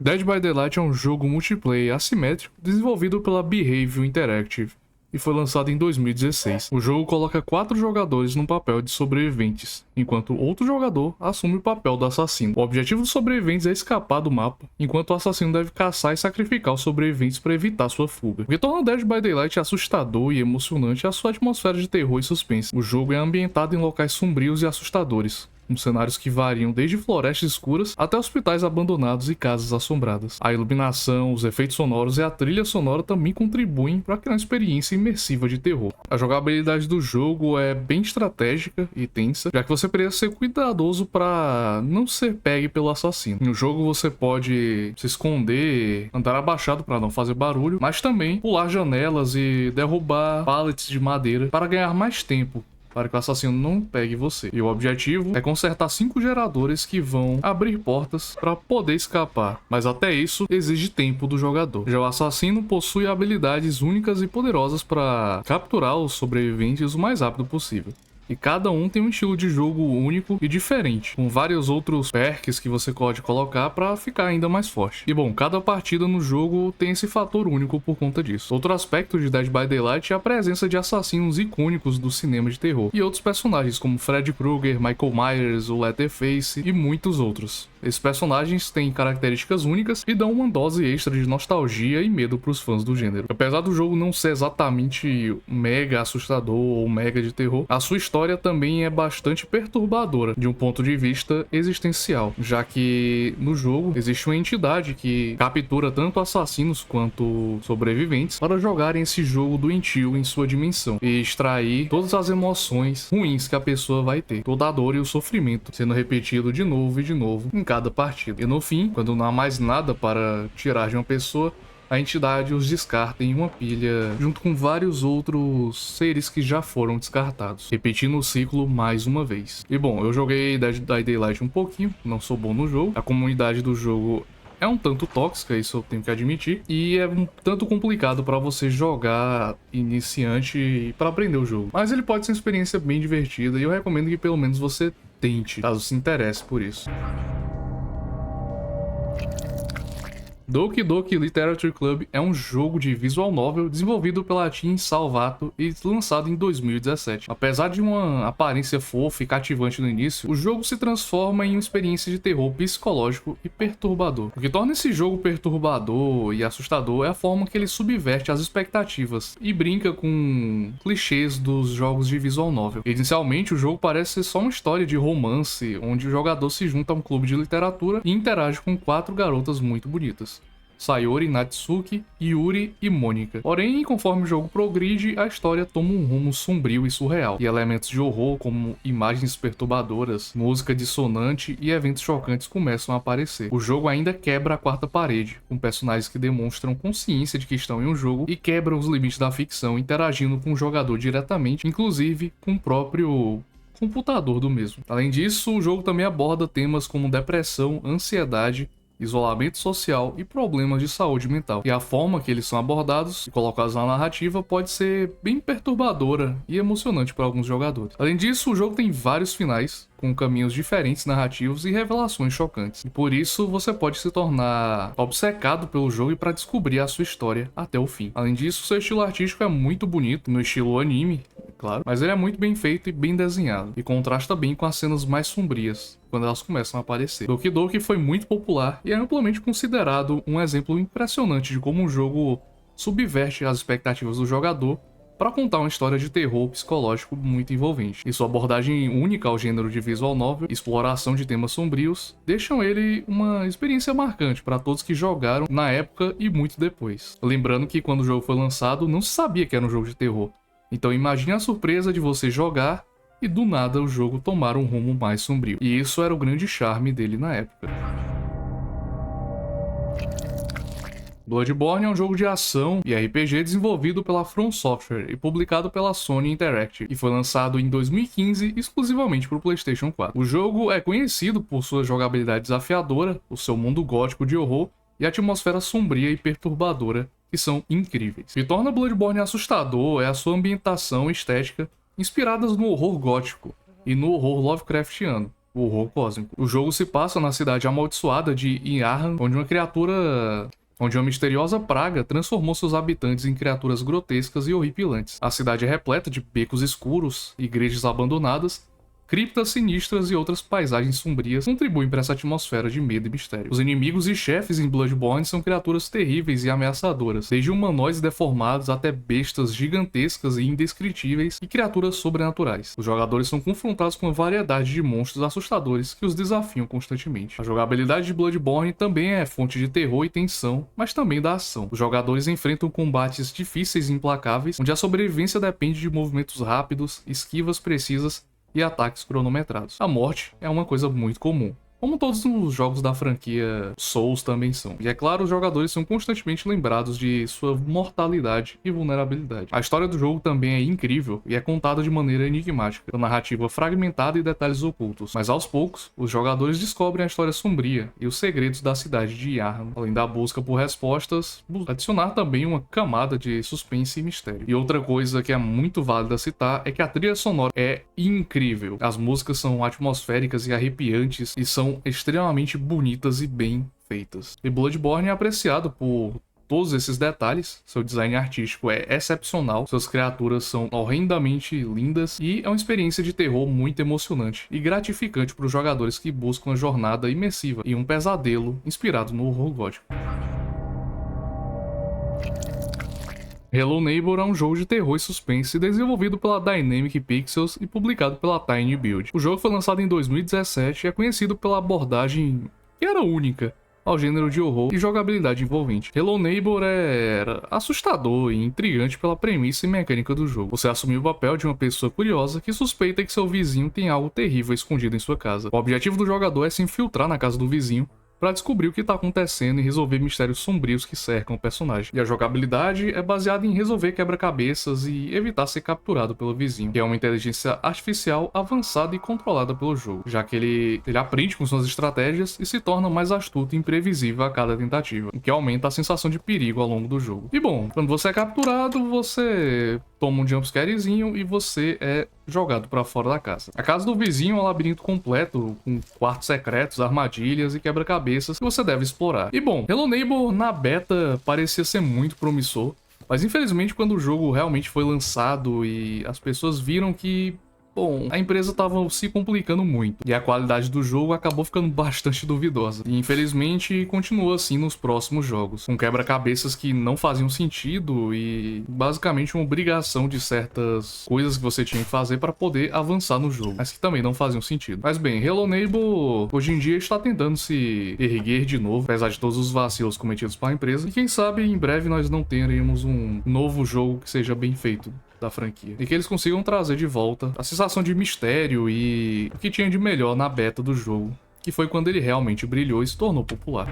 Dead by Daylight é um jogo multiplayer assimétrico desenvolvido pela Behaviour Interactive e foi lançado em 2016. O jogo coloca 4 jogadores no papel de sobreviventes, enquanto outro jogador assume o papel do assassino. O objetivo dos sobreviventes é escapar do mapa, enquanto o assassino deve caçar e sacrificar os sobreviventes para evitar sua fuga. O que torna Dead by Daylight assustador e emocionante é a sua atmosfera de terror e suspense. O jogo é ambientado em locais sombrios e assustadores, com cenários que variam desde florestas escuras até hospitais abandonados e casas assombradas. A iluminação, os efeitos sonoros e a trilha sonora também contribuem para criar uma experiência imersiva de terror. A jogabilidade do jogo é bem estratégica e tensa, já que você precisa ser cuidadoso para não ser pegue pelo assassino. No jogo você pode se esconder, andar abaixado para não fazer barulho, mas também pular janelas e derrubar pallets de madeira para ganhar mais tempo, para que o assassino não pegue você. E o objetivo é consertar 5 geradores que vão abrir portas para poder escapar, mas até isso exige tempo do jogador. Já o assassino possui habilidades únicas e poderosas para capturar os sobreviventes o mais rápido possível. E cada um tem um estilo de jogo único e diferente, com vários outros perks que você pode colocar para ficar ainda mais forte. E bom, cada partida no jogo tem esse fator único por conta disso. Outro aspecto de Dead by Daylight é a presença de assassinos icônicos do cinema de terror, e outros personagens como Freddy Krueger, Michael Myers, o Leatherface e muitos outros. Esses personagens têm características únicas e dão uma dose extra de nostalgia e medo para os fãs do gênero. Apesar do jogo não ser exatamente mega assustador ou mega de terror, a sua história também é bastante perturbadora de um ponto de vista existencial, já que no jogo existe uma entidade que captura tanto assassinos quanto sobreviventes para jogarem esse jogo doentio em sua dimensão e extrair todas as emoções ruins que a pessoa vai ter, toda a dor e o sofrimento sendo repetido de novo e de novo em cada partida. E no fim, quando não há mais nada para tirar de uma pessoa, a entidade os descarta em uma pilha junto com vários outros seres que já foram descartados, repetindo o ciclo mais uma vez. E bom, eu joguei Dead by Daylight um pouquinho, não sou bom no jogo, a comunidade do jogo é um tanto tóxica, isso eu tenho que admitir, e é um tanto complicado para você jogar iniciante e para aprender o jogo. Mas ele pode ser uma experiência bem divertida e eu recomendo que pelo menos você tente, caso se interesse por isso. Doki Doki Literature Club é um jogo de visual novel desenvolvido pela Team Salvato e lançado em 2017. Apesar de uma aparência fofa e cativante no início, o jogo se transforma em uma experiência de terror psicológico e perturbador. O que torna esse jogo perturbador e assustador é a forma que ele subverte as expectativas e brinca com clichês dos jogos de visual novel. Inicialmente, o jogo parece ser só uma história de romance, onde o jogador se junta a um clube de literatura e interage com 4 garotas muito bonitas: Sayori, Natsuki, Yuri e Mônica. Porém, conforme o jogo progride, a história toma um rumo sombrio e surreal, e elementos de horror como imagens perturbadoras, música dissonante e eventos chocantes começam a aparecer. O jogo ainda quebra a quarta parede, com personagens que demonstram consciência de que estão em um jogo e quebram os limites da ficção, interagindo com o jogador diretamente, inclusive com o próprio computador do mesmo. Além disso, o jogo também aborda temas como depressão, ansiedade, isolamento social e problemas de saúde mental. E a forma que eles são abordados e colocados na narrativa pode ser bem perturbadora e emocionante para alguns jogadores. Além disso, o jogo tem vários finais, com caminhos diferentes narrativos e revelações chocantes. E por isso, você pode se tornar obcecado pelo jogo e para descobrir a sua história até o fim. Além disso, seu estilo artístico é muito bonito, no estilo anime, claro, mas ele é muito bem feito e bem desenhado, e contrasta bem com as cenas mais sombrias, quando elas começam a aparecer. Doki Doki foi muito popular e é amplamente considerado um exemplo impressionante de como um jogo subverte as expectativas do jogador para contar uma história de terror psicológico muito envolvente. E sua abordagem única ao gênero de visual novel e exploração de temas sombrios deixam ele uma experiência marcante para todos que jogaram na época e muito depois. Lembrando que quando o jogo foi lançado não se sabia que era um jogo de terror, então imagine a surpresa de você jogar e do nada o jogo tomar um rumo mais sombrio. E isso era o grande charme dele na época. Bloodborne é um jogo de ação e RPG desenvolvido pela From Software e publicado pela Sony Interactive, e foi lançado em 2015 exclusivamente para o PlayStation 4. O jogo é conhecido por sua jogabilidade desafiadora, o seu mundo gótico de horror e a atmosfera sombria e perturbadora, que são incríveis. O que torna Bloodborne assustador é a sua ambientação e estética inspiradas no horror gótico e no horror Lovecraftiano, o horror cósmico. O jogo se passa na cidade amaldiçoada de Iarran, onde uma misteriosa praga transformou seus habitantes em criaturas grotescas e horripilantes. A cidade é repleta de becos escuros, igrejas abandonadas, criptas sinistras e outras paisagens sombrias contribuem para essa atmosfera de medo e mistério. Os inimigos e chefes em Bloodborne são criaturas terríveis e ameaçadoras, desde humanoides deformados até bestas gigantescas e indescritíveis e criaturas sobrenaturais. Os jogadores são confrontados com uma variedade de monstros assustadores que os desafiam constantemente. A jogabilidade de Bloodborne também é fonte de terror e tensão, mas também da ação. Os jogadores enfrentam combates difíceis e implacáveis, onde a sobrevivência depende de movimentos rápidos, esquivas precisas e ataques cronometrados. A morte é uma coisa muito comum, como todos os jogos da franquia Souls também são. E é claro, os jogadores são constantemente lembrados de sua mortalidade e vulnerabilidade. A história do jogo também é incrível e é contada de maneira enigmática, com narrativa fragmentada e detalhes ocultos. Mas aos poucos, os jogadores descobrem a história sombria e os segredos da cidade de Iarran, além da busca por respostas, adicionar também uma camada de suspense e mistério. E outra coisa que é muito válida citar é que a trilha sonora é incrível. As músicas são atmosféricas e arrepiantes e são extremamente bonitas e bem feitas. E Bloodborne é apreciado por todos esses detalhes, seu design artístico é excepcional, suas criaturas são horrendamente lindas e é uma experiência de terror muito emocionante e gratificante para os jogadores que buscam uma jornada imersiva e um pesadelo inspirado no horror gótico. Hello Neighbor é um jogo de terror e suspense desenvolvido pela Dynamic Pixels e publicado pela Tiny Build. O jogo foi lançado em 2017 e é conhecido pela abordagem que era única ao gênero de horror e jogabilidade envolvente. Hello Neighbor era assustador e intrigante pela premissa e mecânica do jogo. Você assumiu o papel de uma pessoa curiosa que suspeita que seu vizinho tem algo terrível escondido em sua casa. O objetivo do jogador é se infiltrar na casa do vizinho para descobrir o que está acontecendo e resolver mistérios sombrios que cercam o personagem. E a jogabilidade é baseada em resolver quebra-cabeças e evitar ser capturado pelo vizinho, que é uma inteligência artificial avançada e controlada pelo jogo, já que ele aprende com suas estratégias e se torna mais astuto e imprevisível a cada tentativa, o que aumenta a sensação de perigo ao longo do jogo. E bom, quando você é capturado, você toma um jumpscarezinho e você é jogado para fora da casa. A casa do vizinho é um labirinto completo, com quartos secretos, armadilhas e quebra-cabeças que você deve explorar. E bom, Hello Neighbor na beta parecia ser muito promissor, mas infelizmente quando o jogo realmente foi lançado e as pessoas viram que, bom, a empresa estava se complicando muito e a qualidade do jogo acabou ficando bastante duvidosa. E infelizmente continua assim nos próximos jogos, com quebra-cabeças que não faziam sentido e basicamente uma obrigação de certas coisas que você tinha que fazer para poder avançar no jogo, mas que também não faziam sentido. Mas bem, Hello Neighbor hoje em dia está tentando se erguer de novo, apesar de todos os vacilos cometidos pela empresa, e quem sabe em breve nós não teremos um novo jogo que seja bem feito da franquia, e que eles consigam trazer de volta a sensação de mistério e o que tinha de melhor na beta do jogo, que foi quando ele realmente brilhou e se tornou popular.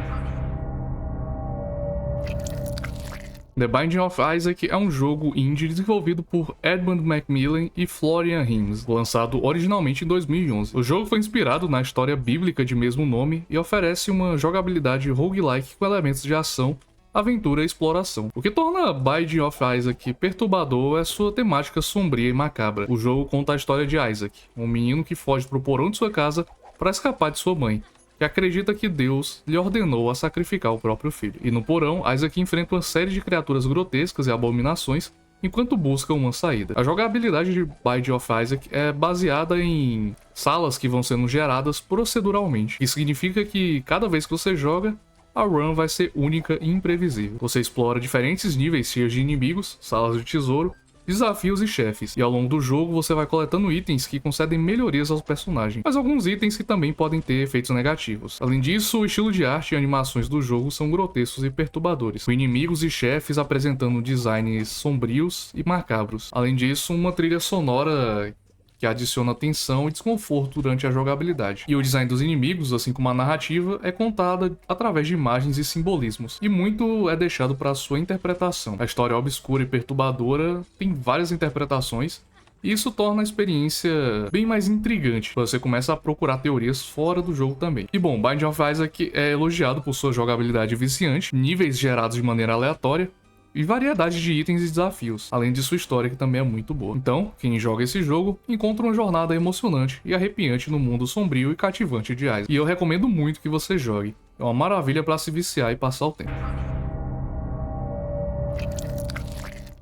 The Binding of Isaac é um jogo indie desenvolvido por Edmund Macmillan e Florian Hinds, lançado originalmente em 2011. O jogo foi inspirado na história bíblica de mesmo nome e oferece uma jogabilidade roguelike com elementos de ação, aventura e exploração. O que torna Binding of Isaac perturbador é sua temática sombria e macabra. O jogo conta a história de Isaac, um menino que foge pro porão de sua casa para escapar de sua mãe, que acredita que Deus lhe ordenou a sacrificar o próprio filho. E no porão, Isaac enfrenta uma série de criaturas grotescas e abominações enquanto busca uma saída. A jogabilidade de Binding of Isaac é baseada em salas que vão sendo geradas proceduralmente, que significa que cada vez que você joga, a run vai ser única e imprevisível. Você explora diferentes níveis cheios de inimigos, salas de tesouro, desafios e chefes, e ao longo do jogo você vai coletando itens que concedem melhorias aos personagens, mas alguns itens que também podem ter efeitos negativos. Além disso, o estilo de arte e animações do jogo são grotescos e perturbadores, com inimigos e chefes apresentando designs sombrios e macabros. Além disso, uma trilha sonora que adiciona tensão e desconforto durante a jogabilidade. E o design dos inimigos, assim como a narrativa, é contada através de imagens e simbolismos, e muito é deixado para sua interpretação. A história obscura e perturbadora tem várias interpretações, e isso torna a experiência bem mais intrigante. Você começa a procurar teorias fora do jogo também. E bom, Binding of Isaac é elogiado por sua jogabilidade viciante, níveis gerados de maneira aleatória, e variedade de itens e desafios, além de sua história que também é muito boa. Então, quem joga esse jogo encontra uma jornada emocionante e arrepiante no mundo sombrio e cativante de Isaac. E eu recomendo muito que você jogue. É uma maravilha para se viciar e passar o tempo.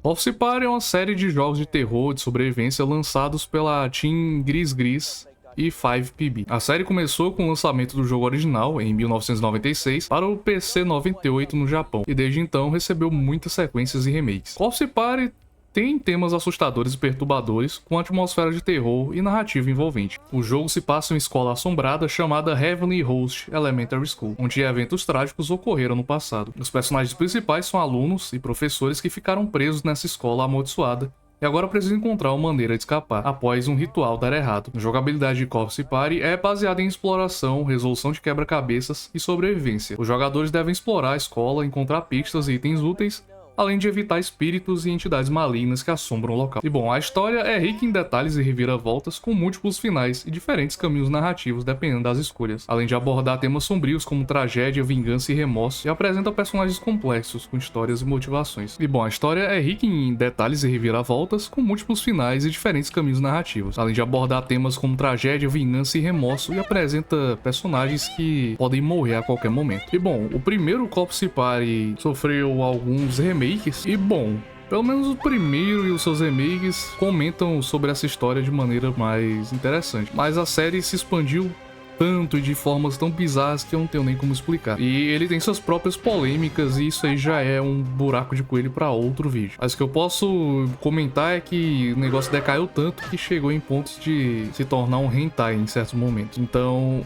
Office Party é uma série de jogos de terror de sobrevivência lançados pela Team Gris Gris e 5PB. A série começou com o lançamento do jogo original em 1996 para o PC 98 no Japão, e desde então recebeu muitas sequências e remakes. Office Party tem temas assustadores e perturbadores, com atmosfera de terror e narrativa envolvente. O jogo se passa em uma escola assombrada chamada Heavenly Host Elementary School, onde eventos trágicos ocorreram no passado. Os personagens principais são alunos e professores que ficaram presos nessa escola amaldiçoada e agora precisam encontrar uma maneira de escapar após um ritual dar errado. A jogabilidade de Office Party é baseada em exploração, resolução de quebra-cabeças e sobrevivência. Os jogadores devem explorar a escola, encontrar pistas e itens úteis, além de evitar espíritos e entidades malignas que assombram o local. E bom, a história é rica em detalhes e reviravoltas, com múltiplos finais e diferentes caminhos narrativos dependendo das escolhas, além de abordar temas sombrios como tragédia, vingança e remorso, e apresenta personagens complexos com histórias e motivações. E bom, a história é rica em detalhes e reviravoltas, com múltiplos finais e diferentes caminhos narrativos, além de abordar temas como tragédia, vingança e remorso, e apresenta personagens que podem morrer a qualquer momento. E bom, o primeiro Office Party sofreu alguns remakes, e bom, pelo menos o primeiro e os seus remakes comentam sobre essa história de maneira mais interessante, mas a série se expandiu tanto e de formas tão bizarras que eu não tenho nem como explicar. E ele tem suas próprias polêmicas, e isso aí já é um buraco de coelho para outro vídeo. Mas o que eu posso comentar é que o negócio decaiu tanto que chegou em pontos de se tornar um hentai em certos momentos. Então,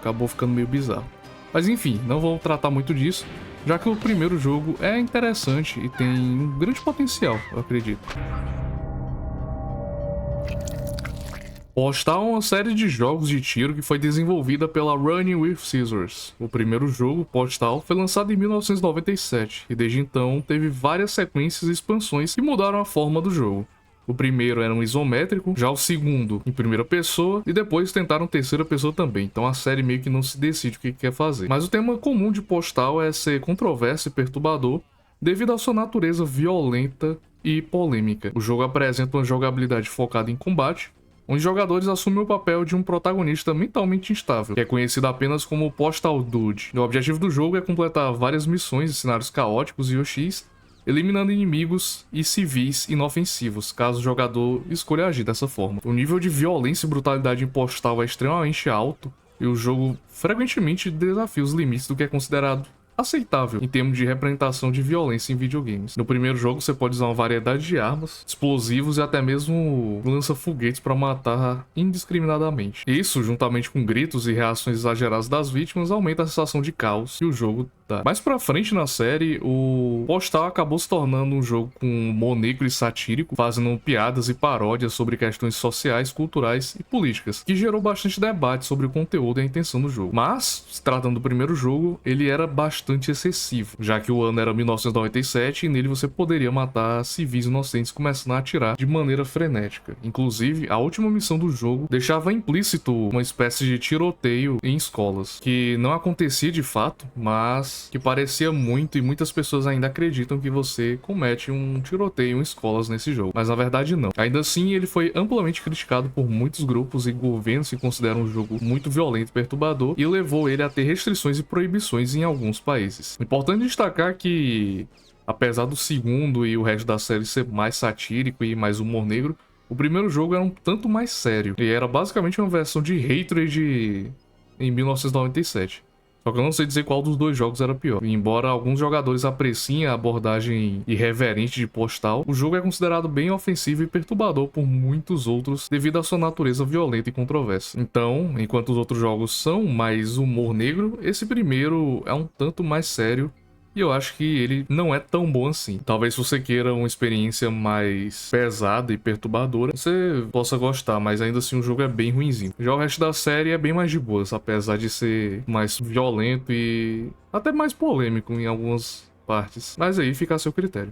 acabou ficando meio bizarro. Mas enfim, não vou tratar muito disso, já que o primeiro jogo é interessante e tem um grande potencial, eu acredito. Postal é uma série de jogos de tiro que foi desenvolvida pela Running with Scissors. O primeiro jogo, Postal, foi lançado em 1997 e desde então teve várias sequências e expansões que mudaram a forma do jogo. O primeiro era um isométrico, já o segundo em primeira pessoa, e depois tentaram terceira pessoa também, então a série meio que não se decide o que quer fazer. Mas o tema comum de Postal é ser controverso e perturbador, devido à sua natureza violenta e polêmica. O jogo apresenta uma jogabilidade focada em combate, onde jogadores assumem o papel de um protagonista mentalmente instável, que é conhecido apenas como Postal Dude. O objetivo do jogo é completar várias missões em cenários caóticos e hostis, eliminando inimigos e civis inofensivos, caso o jogador escolha agir dessa forma. O nível de violência e brutalidade em Postal é extremamente alto, e o jogo frequentemente desafia os limites do que é considerado aceitável em termos de representação de violência em videogames. No primeiro jogo você pode usar uma variedade de armas, explosivos e até mesmo lança-foguetes para matar indiscriminadamente. Isso, juntamente com gritos e reações exageradas das vítimas, aumenta a sensação de caos que o jogo dá. Mais pra frente na série, o Postal acabou se tornando um jogo com humor negro e satírico, fazendo piadas e paródias sobre questões sociais, culturais e políticas, que gerou bastante debate sobre o conteúdo e a intenção do jogo. Mas, se tratando do primeiro jogo, ele era bastante excessivo, já que o ano era 1997 e nele você poderia matar civis inocentes começando a atirar de maneira frenética. Inclusive, a última missão do jogo deixava implícito uma espécie de tiroteio em escolas, que não acontecia de fato, mas que parecia muito, e muitas pessoas ainda acreditam que você comete um tiroteio em escolas nesse jogo, mas na verdade não. Ainda assim, ele foi amplamente criticado por muitos grupos e governos que consideram o jogo muito violento e perturbador, e levou ele a ter restrições e proibições em alguns países. Importante destacar que, apesar do segundo e o resto da série ser mais satírico e mais humor negro, o primeiro jogo era um tanto mais sério, e era basicamente uma versão de Hatred em 1997. Só que eu não sei dizer qual dos dois jogos era pior. Embora alguns jogadores apreciem a abordagem irreverente de Postal, o jogo é considerado bem ofensivo e perturbador por muitos outros devido à sua natureza violenta e controversa. Então, enquanto os outros jogos são mais humor negro, esse primeiro é um tanto mais sério. E eu acho que ele não é tão bom assim. Talvez se você queira uma experiência mais pesada e perturbadora, você possa gostar, mas ainda assim o jogo é bem ruinzinho. Já o resto da série é bem mais de boas, apesar de ser mais violento e até mais polêmico em algumas partes. Mas aí fica a seu critério.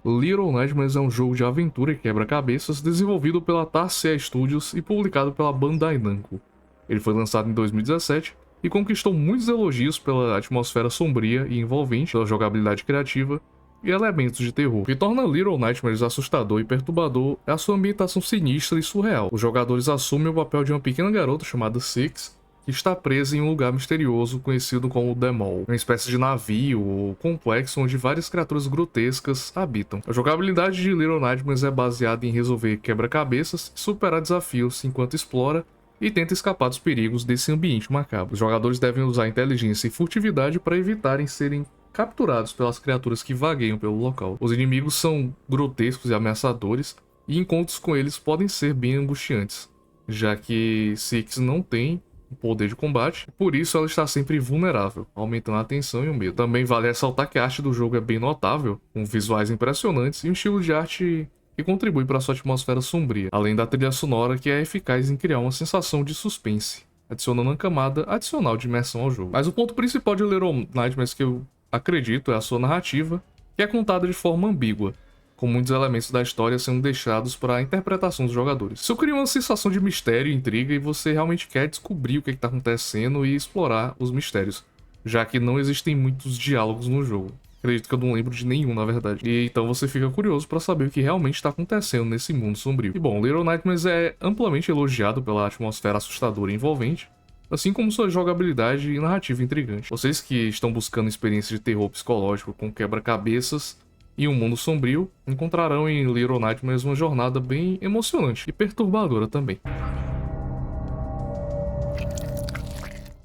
Little Nightmares é um jogo de aventura e quebra-cabeças desenvolvido pela Tarsier Studios e publicado pela Bandai Namco. Ele foi lançado em 2017 e conquistou muitos elogios pela atmosfera sombria e envolvente, pela jogabilidade criativa e elementos de terror. O que torna Little Nightmares assustador e perturbador é a sua ambientação sinistra e surreal. Os jogadores assumem o papel de uma pequena garota chamada Six, que está presa em um lugar misterioso conhecido como The Mall, uma espécie de navio ou complexo onde várias criaturas grotescas habitam. A jogabilidade de Little Nightmares é baseada em resolver quebra-cabeças e superar desafios enquanto explora e tenta escapar dos perigos desse ambiente macabro. Os jogadores devem usar inteligência e furtividade para evitarem serem capturados pelas criaturas que vagueiam pelo local. Os inimigos são grotescos e ameaçadores, e encontros com eles podem ser bem angustiantes, já que Six não tem poder de combate, por isso ela está sempre vulnerável, aumentando a tensão e o medo. Também vale ressaltar que a arte do jogo é bem notável, com visuais impressionantes e um estilo de arte que contribui para sua atmosfera sombria, além da trilha sonora que é eficaz em criar uma sensação de suspense, adicionando uma camada adicional de imersão ao jogo. Mas o ponto principal de Little Nightmares que eu acredito é a sua narrativa, que é contada de forma ambígua, com muitos elementos da história sendo deixados para a interpretação dos jogadores. Isso cria uma sensação de mistério e intriga e você realmente quer descobrir o que está acontecendo e explorar os mistérios, já que não existem muitos diálogos no jogo. Acredito que eu não lembro de nenhum, na verdade. E então você fica curioso para saber o que realmente está acontecendo nesse mundo sombrio. E bom, Little Nightmares é amplamente elogiado pela atmosfera assustadora e envolvente, assim como sua jogabilidade e narrativa intrigante. Vocês que estão buscando experiência de terror psicológico com quebra-cabeças e um mundo sombrio, encontrarão em Little Nightmares uma jornada bem emocionante e perturbadora também.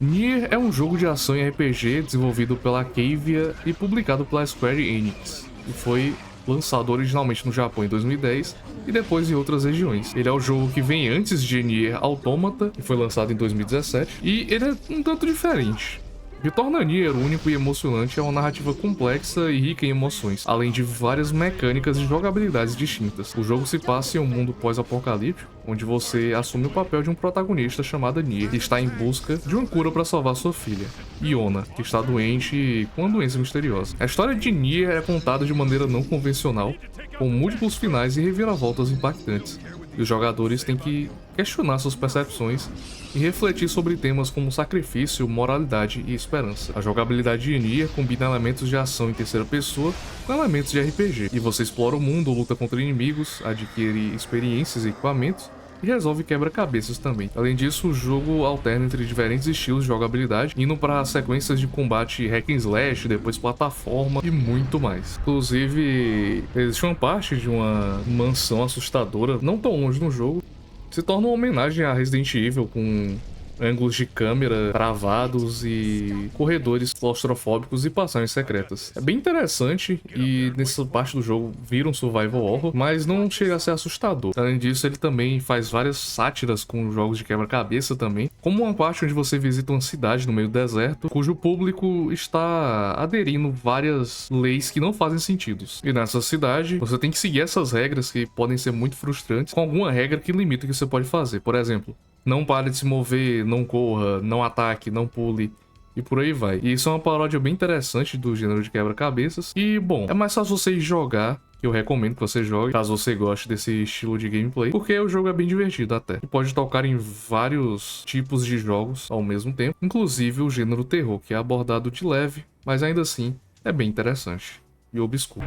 Nier é um jogo de ação e RPG desenvolvido pela Cavia e publicado pela Square Enix, e foi lançado originalmente no Japão em 2010 e depois em outras regiões. Ele é o jogo que vem antes de Nier Automata, que foi lançado em 2017, e ele é um tanto diferente. O que torna Nier único e emocionante é uma narrativa complexa e rica em emoções, além de várias mecânicas e jogabilidades distintas. O jogo se passa em um mundo pós-apocalíptico, onde você assume o papel de um protagonista chamado Nier, que está em busca de uma cura para salvar sua filha, Iona, que está doente com uma doença misteriosa. A história de Nier é contada de maneira não convencional, com múltiplos finais e reviravoltas impactantes, e os jogadores têm que questionar suas percepções e refletir sobre temas como sacrifício, moralidade e esperança. A jogabilidade de Nier combina elementos de ação em terceira pessoa com elementos de RPG, e você explora o mundo, luta contra inimigos, adquire experiências e equipamentos, e resolve quebra-cabeças também. Além disso, o jogo alterna entre diferentes estilos de jogabilidade, indo para sequências de combate hack and slash, depois plataforma e muito mais. Inclusive, existe uma parte de uma mansão assustadora, não tão longe no jogo, que se torna uma homenagem a Resident Evil, com ângulos de câmera travados e corredores claustrofóbicos e passagens secretas. É bem interessante e nessa parte do jogo vira um survival horror, mas não chega a ser assustador. Além disso, ele também faz várias sátiras com jogos de quebra-cabeça também, como uma parte onde você visita uma cidade no meio do deserto, cujo público está aderindo várias leis que não fazem sentido. E nessa cidade, você tem que seguir essas regras que podem ser muito frustrantes, com alguma regra que limita o que você pode fazer. Por exemplo, não pare de se mover, não corra, não ataque, não pule, e por aí vai. E isso é uma paródia bem interessante do gênero de quebra-cabeças. E, bom, é mais fácil você jogar, que eu recomendo que você jogue, caso você goste desse estilo de gameplay, porque o jogo é bem divertido até. E pode tocar em vários tipos de jogos ao mesmo tempo, inclusive o gênero terror, que é abordado de leve, mas ainda assim é bem interessante e obscuro.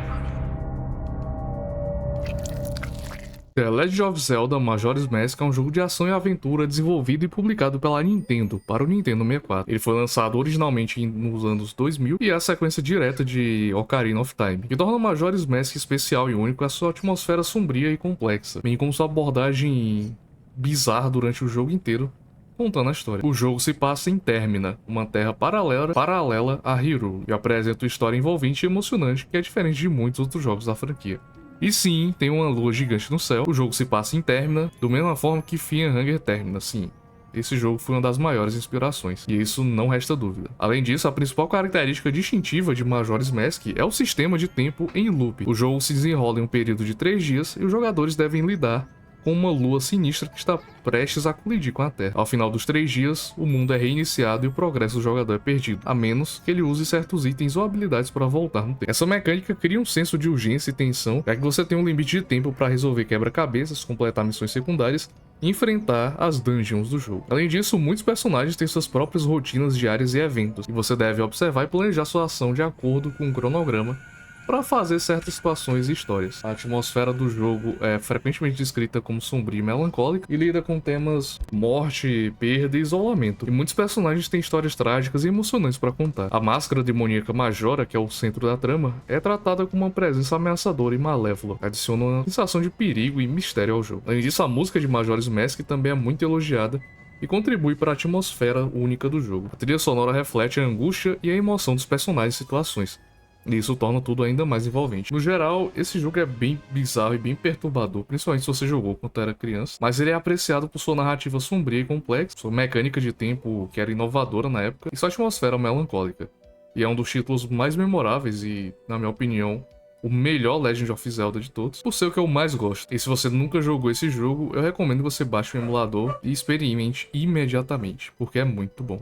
The Legend of Zelda Majora's Mask é um jogo de ação e aventura desenvolvido e publicado pela Nintendo para o Nintendo 64. Ele foi lançado originalmente nos anos 2000 e é a sequência direta de Ocarina of Time, que torna Majora's Mask especial e único a sua atmosfera sombria e complexa, bem como sua abordagem bizarra durante o jogo inteiro contando a história. O jogo se passa em Termina, uma terra paralela a Hyrule, e apresenta uma história envolvente e emocionante que é diferente de muitos outros jogos da franquia. E sim, tem uma lua gigante no céu. O jogo se passa em Termina, da mesma forma que Fianhanger termina, sim. Esse jogo foi uma das maiores inspirações, e isso não resta dúvida. Além disso, a principal característica distintiva de Majora's Mask é o sistema de tempo em loop. O jogo se desenrola em um período de 3 dias, e os jogadores devem lidar com uma lua sinistra que está prestes a colidir com a Terra. Ao final dos 3 dias, o mundo é reiniciado e o progresso do jogador é perdido, a menos que ele use certos itens ou habilidades para voltar no tempo. Essa mecânica cria um senso de urgência e tensão, já que você tem um limite de tempo para resolver quebra-cabeças, completar missões secundárias e enfrentar as dungeons do jogo. Além disso, muitos personagens têm suas próprias rotinas diárias e eventos, e você deve observar e planejar sua ação de acordo com um cronograma para fazer certas situações e histórias. A atmosfera do jogo é frequentemente descrita como sombria e melancólica e lida com temas morte, perda e isolamento. E muitos personagens têm histórias trágicas e emocionantes para contar. A máscara demoníaca Majora, que é o centro da trama, é tratada como uma presença ameaçadora e malévola, adiciona uma sensação de perigo e mistério ao jogo. Além disso, a música de Majora's Mask também é muito elogiada e contribui para a atmosfera única do jogo. A trilha sonora reflete a angústia e a emoção dos personagens e situações, e isso torna tudo ainda mais envolvente. No geral, esse jogo é bem bizarro e bem perturbador, principalmente se você jogou quando era criança, mas ele é apreciado por sua narrativa sombria e complexa, sua mecânica de tempo que era inovadora na época, e sua atmosfera melancólica. E é um dos títulos mais memoráveis e, na minha opinião, o melhor Legend of Zelda de todos, por ser o que eu mais gosto. E se você nunca jogou esse jogo, eu recomendo que você baixe o emulador e experimente imediatamente, porque é muito bom.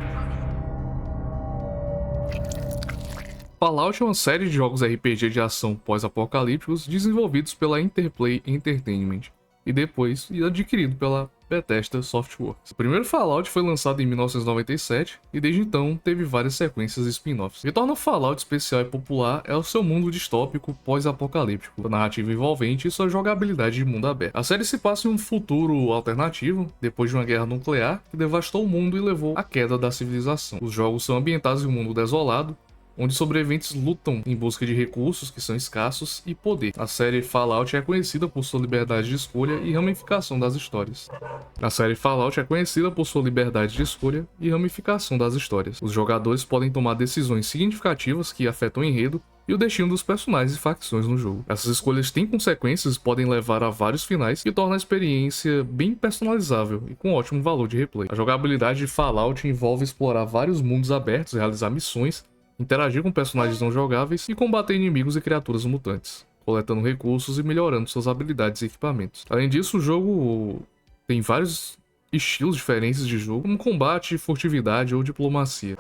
Fallout é uma série de jogos RPG de ação pós-apocalípticos desenvolvidos pela Interplay Entertainment e depois adquirido pela Bethesda Softworks. O primeiro Fallout foi lançado em 1997 e desde então teve várias sequências e spin-offs. O que torna o Fallout especial e popular é o seu mundo distópico pós-apocalíptico, sua narrativa envolvente e sua jogabilidade de mundo aberto. A série se passa em um futuro alternativo, depois de uma guerra nuclear que devastou o mundo e levou à queda da civilização. Os jogos são ambientados em um mundo desolado, onde sobreviventes lutam em busca de recursos que são escassos e poder. A série Fallout é conhecida por sua liberdade de escolha e ramificação das histórias. Os jogadores podem tomar decisões significativas que afetam o enredo e o destino dos personagens e facções no jogo. Essas escolhas têm consequências e podem levar a vários finais, que torna a experiência bem personalizável e com ótimo valor de replay. A jogabilidade de Fallout envolve explorar vários mundos abertos, realizar missões, interagir com personagens não jogáveis e combater inimigos e criaturas mutantes, coletando recursos e melhorando suas habilidades e equipamentos. Além disso, o jogo tem vários estilos diferentes de jogo, como combate, furtividade ou diplomacia.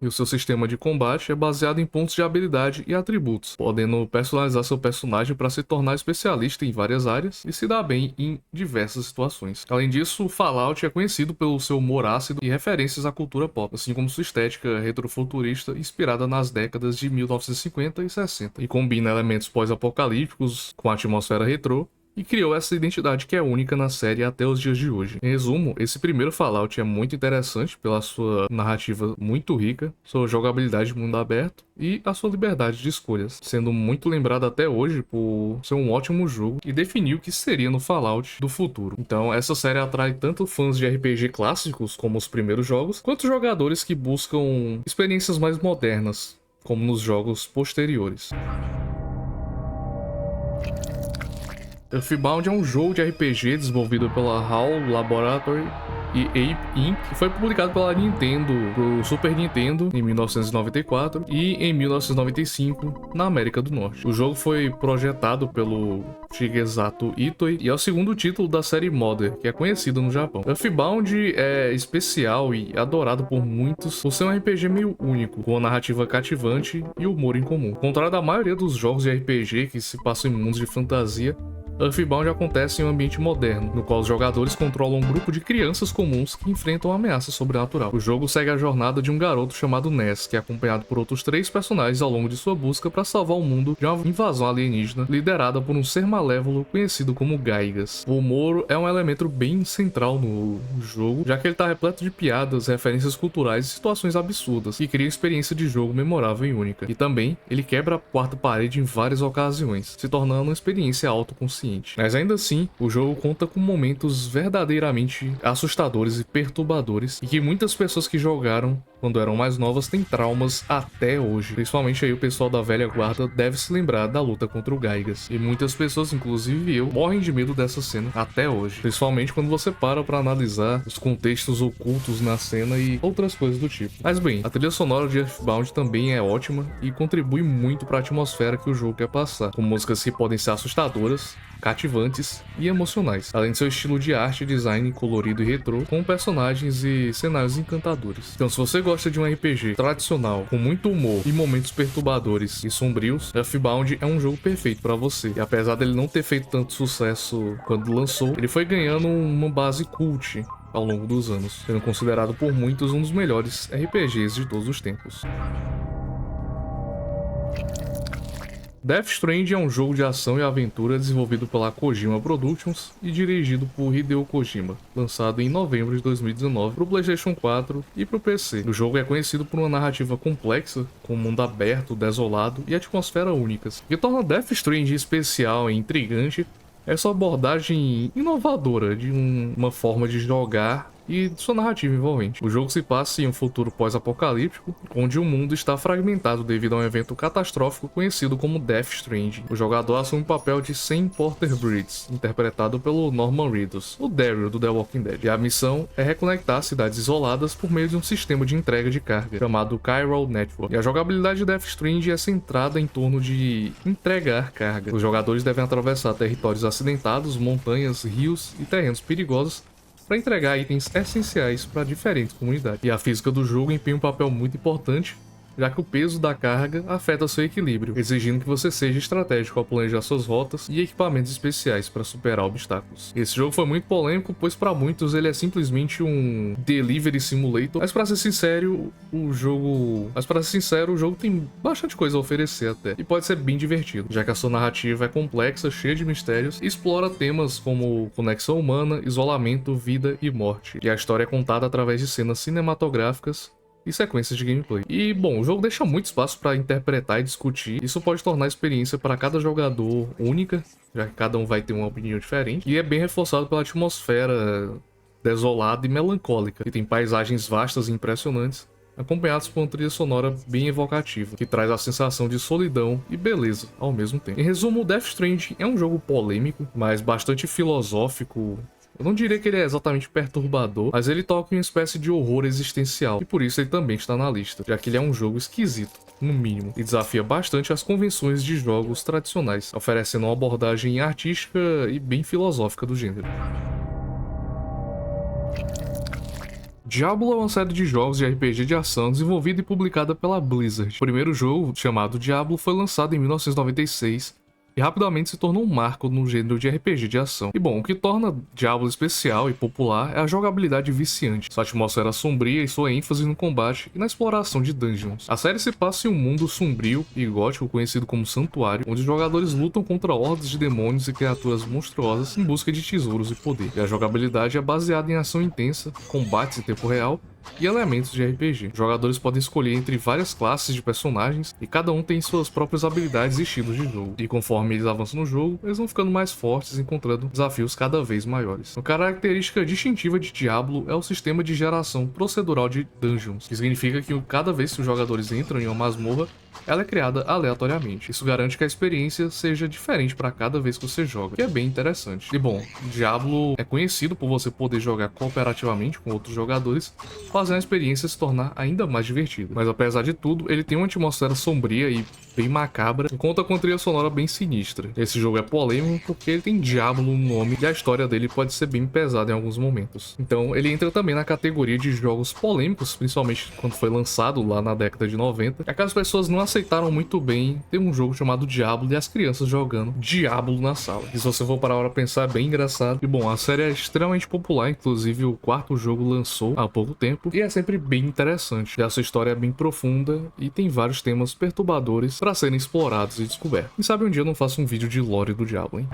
E o seu sistema de combate é baseado em pontos de habilidade e atributos, podendo personalizar seu personagem para se tornar especialista em várias áreas e se dar bem em diversas situações. Além disso, Fallout é conhecido pelo seu humor ácido e referências à cultura pop, assim como sua estética retrofuturista inspirada nas décadas de 1950 e 60, e combina elementos pós-apocalípticos com a atmosfera retrô, e criou essa identidade que é única na série até os dias de hoje. Em resumo, esse primeiro Fallout é muito interessante pela sua narrativa muito rica, sua jogabilidade de mundo aberto e a sua liberdade de escolhas, sendo muito lembrado até hoje por ser um ótimo jogo e definir o que seria no Fallout do futuro. Então essa série atrai tanto fãs de RPG clássicos, como os primeiros jogos, quanto jogadores que buscam experiências mais modernas, como nos jogos posteriores. Earthbound é um jogo de RPG desenvolvido pela HAL Laboratory e Ape Inc., que foi publicado pela Nintendo pro Super Nintendo em 1994 e em 1995 na América do Norte. O jogo foi projetado pelo Shigesato Itoi e é o segundo título da série Modder, que é conhecida no Japão. Earthbound é especial e adorado por muitos por ser um RPG meio único, com uma narrativa cativante e humor incomum. Ao contrário da maioria dos jogos de RPG que se passam em mundos de fantasia, Earthbound acontece em um ambiente moderno, no qual os jogadores controlam um grupo de crianças comuns que enfrentam uma ameaça sobrenatural. O jogo segue a jornada de um garoto chamado Ness, que é acompanhado por outros 3 personagens ao longo de sua busca para salvar o mundo de uma invasão alienígena liderada por um ser malévolo conhecido como Gaigas. O humor é um elemento bem central no jogo, já que ele está repleto de piadas, referências culturais e situações absurdas, que cria uma experiência de jogo memorável e única. E também, ele quebra a quarta parede em várias ocasiões, se tornando uma experiência autoconsciente. suficiente. Mas ainda assim, o jogo conta com momentos verdadeiramente assustadores e perturbadores, e que muitas pessoas que jogaram quando eram mais novas têm traumas até hoje. Principalmente aí o pessoal da velha guarda deve se lembrar da luta contra o Gaigas. E muitas pessoas, inclusive eu, morrem de medo dessa cena até hoje. Principalmente quando você para pra analisar os contextos ocultos na cena e outras coisas do tipo. Mas bem, a trilha sonora de Earthbound também é ótima e contribui muito para a atmosfera que o jogo quer passar, com músicas que podem ser assustadoras, cativantes e emocionais, além de seu estilo de arte, design colorido e retrô, com personagens e cenários encantadores. Então, se você gosta de um RPG tradicional, com muito humor e momentos perturbadores e sombrios, Earthbound é um jogo perfeito para você. E apesar dele não ter feito tanto sucesso quando lançou, ele foi ganhando uma base cult ao longo dos anos, sendo considerado por muitos um dos melhores RPGs de todos os tempos. Death Stranding é um jogo de ação e aventura desenvolvido pela Kojima Productions e dirigido por Hideo Kojima, lançado em novembro de 2019 para o PlayStation 4 e para o PC. O jogo é conhecido por uma narrativa complexa, com um mundo aberto, desolado e atmosfera únicas. O que torna Death Stranding especial e intrigante é sua abordagem inovadora de uma forma de jogar e sua narrativa envolvente. O jogo se passa em um futuro pós-apocalíptico, onde o mundo está fragmentado devido a um evento catastrófico conhecido como Death Stranding. O jogador assume o papel de Sam Porter Bridges, interpretado pelo Norman Reedus, o Daryl do The Walking Dead. E a missão é reconectar cidades isoladas por meio de um sistema de entrega de carga, chamado Chiral Network. E a jogabilidade de Death Stranding é centrada em torno de entregar carga. Os jogadores devem atravessar territórios acidentados, montanhas, rios e terrenos perigosos para entregar itens essenciais para diferentes comunidades. E a física do jogo empenha um papel muito importante, já que o peso da carga afeta seu equilíbrio, exigindo que você seja estratégico ao planejar suas rotas e equipamentos especiais para superar obstáculos. Esse jogo foi muito polêmico, pois para muitos ele é simplesmente um delivery simulator, mas para ser sincero, o jogo tem bastante coisa a oferecer até, e pode ser bem divertido, já que a sua narrativa é complexa, cheia de mistérios, e explora temas como conexão humana, isolamento, vida e morte. E a história é contada através de cenas cinematográficas e sequências de gameplay. E, bom, o jogo deixa muito espaço para interpretar e discutir. Isso pode tornar a experiência para cada jogador única, já que cada um vai ter uma opinião diferente. E é bem reforçado pela atmosfera desolada e melancólica, que tem paisagens vastas e impressionantes, acompanhados por uma trilha sonora bem evocativa, que traz a sensação de solidão e beleza ao mesmo tempo. Em resumo, Death Stranding é um jogo polêmico, mas bastante filosófico. Eu não diria que ele é exatamente perturbador, mas ele toca em uma espécie de horror existencial, e por isso ele também está na lista, já que ele é um jogo esquisito, no mínimo, e desafia bastante as convenções de jogos tradicionais, oferecendo uma abordagem artística e bem filosófica do gênero. Diablo é uma série de jogos de RPG de ação desenvolvida e publicada pela Blizzard. O primeiro jogo, chamado Diablo, foi lançado em 1996 e rapidamente se tornou um marco no gênero de RPG de ação. E bom, o que torna Diablo especial e popular é a jogabilidade viciante, sua atmosfera sombria e sua ênfase no combate e na exploração de dungeons. A série se passa em um mundo sombrio e gótico conhecido como Santuário, onde os jogadores lutam contra hordas de demônios e criaturas monstruosas em busca de tesouros e poder. E a jogabilidade é baseada em ação intensa, combates em tempo real e elementos de RPG. Os jogadores podem escolher entre várias classes de personagens e cada um tem suas próprias habilidades e estilos de jogo. E conforme eles avançam no jogo, eles vão ficando mais fortes, encontrando desafios cada vez maiores. Uma característica distintiva de Diablo é o sistema de geração procedural de dungeons, que significa que cada vez que os jogadores entram em uma masmorra, ela é criada aleatoriamente. Isso garante que a experiência seja diferente para cada vez que você joga, que é bem interessante. E bom, Diablo é conhecido por você poder jogar cooperativamente com outros jogadores, fazendo a experiência se tornar ainda mais divertida. Mas apesar de tudo, ele tem uma atmosfera sombria e bem macabra, e conta com uma trilha sonora bem sinistra. Esse jogo é polêmico porque ele tem Diablo no nome e a história dele pode ser bem pesada em alguns momentos. Então ele entra também na categoria de jogos polêmicos, principalmente quando foi lançado lá na década de 90, é que as pessoas não aceitaram muito bem ter um jogo chamado Diablo e as crianças jogando Diablo na sala. E se você for parar para pensar, é bem engraçado. E bom, a série é extremamente popular, inclusive o quarto jogo lançou há pouco tempo, e é sempre bem interessante. E a sua história é bem profunda e tem vários temas perturbadores para serem explorados e descobertos. Quem sabe um dia eu não faço um vídeo de lore do Diablo, hein?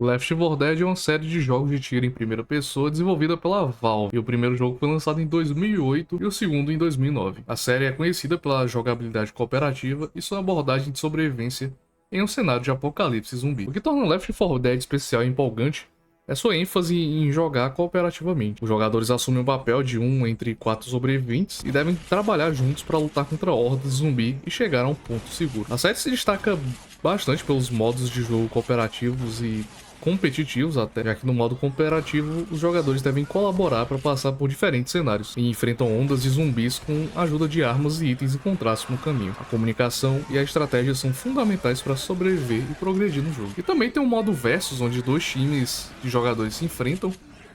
Left 4 Dead é uma série de jogos de tiro em primeira pessoa desenvolvida pela Valve, e o primeiro jogo foi lançado em 2008 e o segundo em 2009. A série é conhecida pela jogabilidade cooperativa e sua abordagem de sobrevivência em um cenário de apocalipse zumbi. O que torna Left 4 Dead especial e empolgante é sua ênfase em jogar cooperativamente. Os jogadores assumem o papel de um entre 4 sobreviventes e devem trabalhar juntos para lutar contra hordas de zumbi e chegar a um ponto seguro. A série se destaca bastante pelos modos de jogo cooperativos e competitivos até, já que no modo cooperativo os jogadores devem colaborar para passar por diferentes cenários e enfrentam ondas de zumbis com a ajuda de armas e itens encontrados no caminho. A comunicação e a estratégia são fundamentais para sobreviver e progredir no jogo. E também tem um modo versus, onde dois times de jogadores se enfrentam,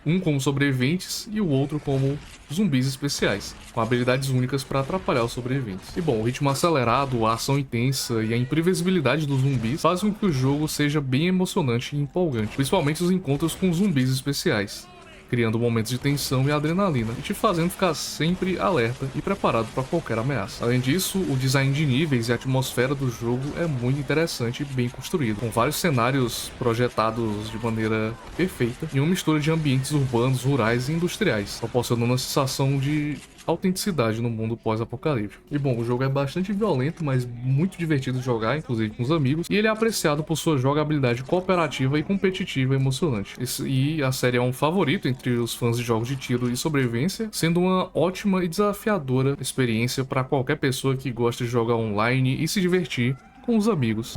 um como sobreviventes e o outro como zumbis especiais, com habilidades únicas para atrapalhar os sobreviventes. E bom, o ritmo acelerado, a ação intensa e a imprevisibilidade dos zumbis fazem com que o jogo seja bem emocionante e empolgante, principalmente os encontros com zumbis especiais, criando momentos de tensão e adrenalina e te fazendo ficar sempre alerta e preparado para qualquer ameaça. Além disso, o design de níveis e a atmosfera do jogo é muito interessante e bem construído, com vários cenários projetados de maneira perfeita e uma mistura de ambientes urbanos, rurais e industriais, proporcionando uma sensação de autenticidade no mundo pós-apocalíptico. E bom, o jogo é bastante violento, mas muito divertido de jogar, inclusive com os amigos, e ele é apreciado por sua jogabilidade cooperativa e competitiva emocionante. E a série é um favorito entre os fãs de jogos de tiro e sobrevivência, sendo uma ótima e desafiadora experiência para qualquer pessoa que gosta de jogar online e se divertir com os amigos.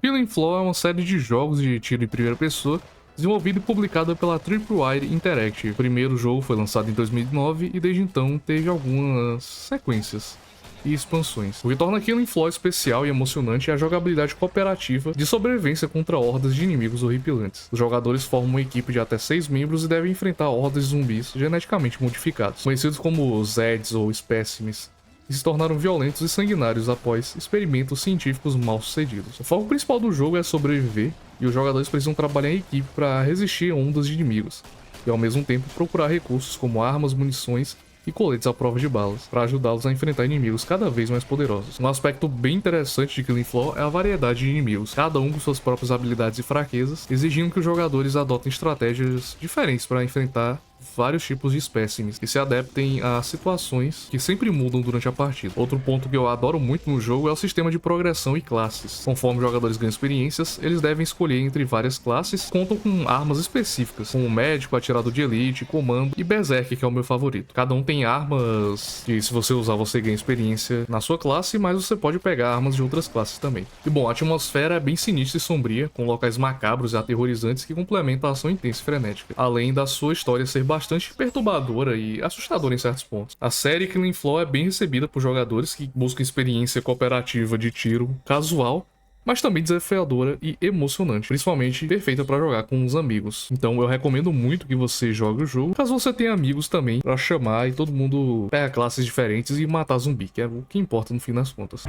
Killing Floor é uma série de jogos de tiro em primeira pessoa desenvolvida e publicada pela Tripwire Interactive. O primeiro jogo foi lançado em 2009 e desde então teve algumas sequências e expansões. O que torna Killing Floor especial e emocionante é a jogabilidade cooperativa de sobrevivência contra hordas de inimigos horripilantes. Os jogadores formam uma equipe de até 6 membros e devem enfrentar hordas de zumbis geneticamente modificados, conhecidos como Zeds ou espécimes, que se tornaram violentos e sanguinários após experimentos científicos mal sucedidos. O foco principal do jogo é sobreviver, e os jogadores precisam trabalhar em equipe para resistir a ondas de inimigos, e ao mesmo tempo procurar recursos como armas, munições e coletes à prova de balas, para ajudá-los a enfrentar inimigos cada vez mais poderosos. Um aspecto bem interessante de Killing Floor é a variedade de inimigos, cada um com suas próprias habilidades e fraquezas, exigindo que os jogadores adotem estratégias diferentes para enfrentar vários tipos de espécimes que se adaptem a situações que sempre mudam durante a partida. Outro ponto que eu adoro muito no jogo é o sistema de progressão e classes. Conforme os jogadores ganham experiências, eles devem escolher entre várias classes que contam com armas específicas, como médico, atirador de elite, comando e berserk, que é o meu favorito. Cada um tem armas que, se você usar, você ganha experiência na sua classe, mas você pode pegar armas de outras classes também. E bom, a atmosfera é bem sinistra e sombria, com locais macabros e aterrorizantes que complementam a ação intensa e frenética, além da sua história ser bastante perturbadora e assustadora em certos pontos. A série Killing Floor é bem recebida por jogadores que buscam experiência cooperativa de tiro casual, mas também desafiadora e emocionante, principalmente perfeita para jogar com os amigos. Então eu recomendo muito que você jogue o jogo, caso você tenha amigos também para chamar e todo mundo pega classes diferentes e matar zumbi, que é o que importa no fim das contas.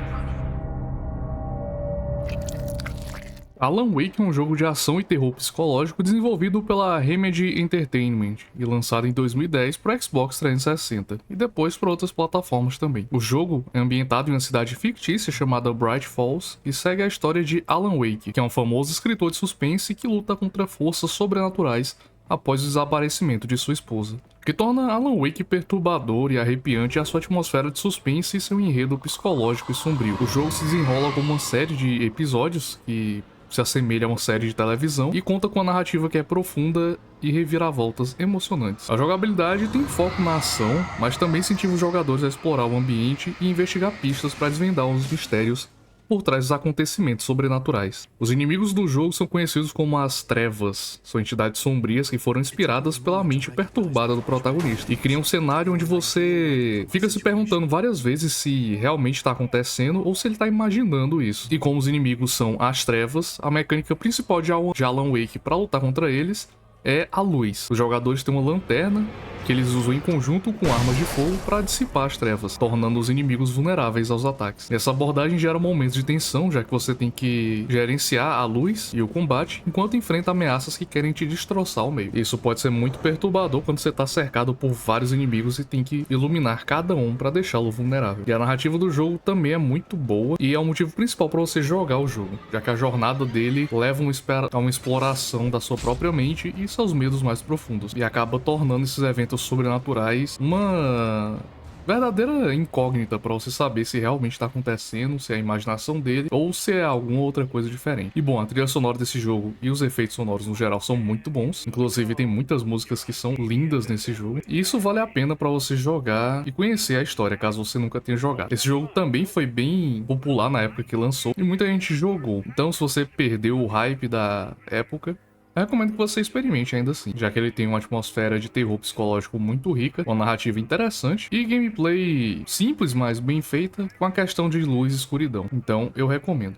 Alan Wake é um jogo de ação e terror psicológico desenvolvido pela Remedy Entertainment e lançado em 2010 para Xbox 360 e depois para outras plataformas também. O jogo é ambientado em uma cidade fictícia chamada Bright Falls e segue a história de Alan Wake, que é um famoso escritor de suspense que luta contra forças sobrenaturais após o desaparecimento de sua esposa. O que torna Alan Wake perturbador e arrepiante é a sua atmosfera de suspense e seu enredo psicológico e sombrio. O jogo se desenrola como uma série de episódios que se assemelha a uma série de televisão e conta com uma narrativa que é profunda e reviravoltas emocionantes. A jogabilidade tem foco na ação, mas também incentiva os jogadores a explorar o ambiente e investigar pistas para desvendar os mistérios por trás dos acontecimentos sobrenaturais. Os inimigos do jogo são conhecidos como as Trevas, são entidades sombrias que foram inspiradas pela mente perturbada do protagonista e criam um cenário onde você fica se perguntando várias vezes se realmente está acontecendo ou se ele está imaginando isso. E como os inimigos são as Trevas, a mecânica principal de Alan Wake para lutar contra eles é a luz. Os jogadores têm uma lanterna que eles usam em conjunto com armas de fogo para dissipar as trevas, tornando os inimigos vulneráveis aos ataques. Essa abordagem gera momentos de tensão, já que você tem que gerenciar a luz e o combate, enquanto enfrenta ameaças que querem te destroçar ao meio. Isso pode ser muito perturbador quando você está cercado por vários inimigos e tem que iluminar cada um para deixá-lo vulnerável. E a narrativa do jogo também é muito boa e é o motivo principal para você jogar o jogo, já que a jornada dele leva a uma exploração da sua própria mente e seus medos mais profundos, e acaba tornando esses eventos sobrenaturais uma verdadeira incógnita para você saber se realmente tá acontecendo, se é a imaginação dele ou se é alguma outra coisa diferente. E bom, a trilha sonora desse jogo e os efeitos sonoros no geral são muito bons. Inclusive tem muitas músicas que são lindas nesse jogo. E isso vale a pena para você jogar e conhecer a história, caso você nunca tenha jogado. Esse jogo também foi bem popular na época que lançou e muita gente jogou. Então se você perdeu o hype da época, eu recomendo que você experimente ainda assim, já que ele tem uma atmosfera de terror psicológico muito rica, uma narrativa interessante e gameplay simples, mas bem feita, com a questão de luz e escuridão. Então eu recomendo.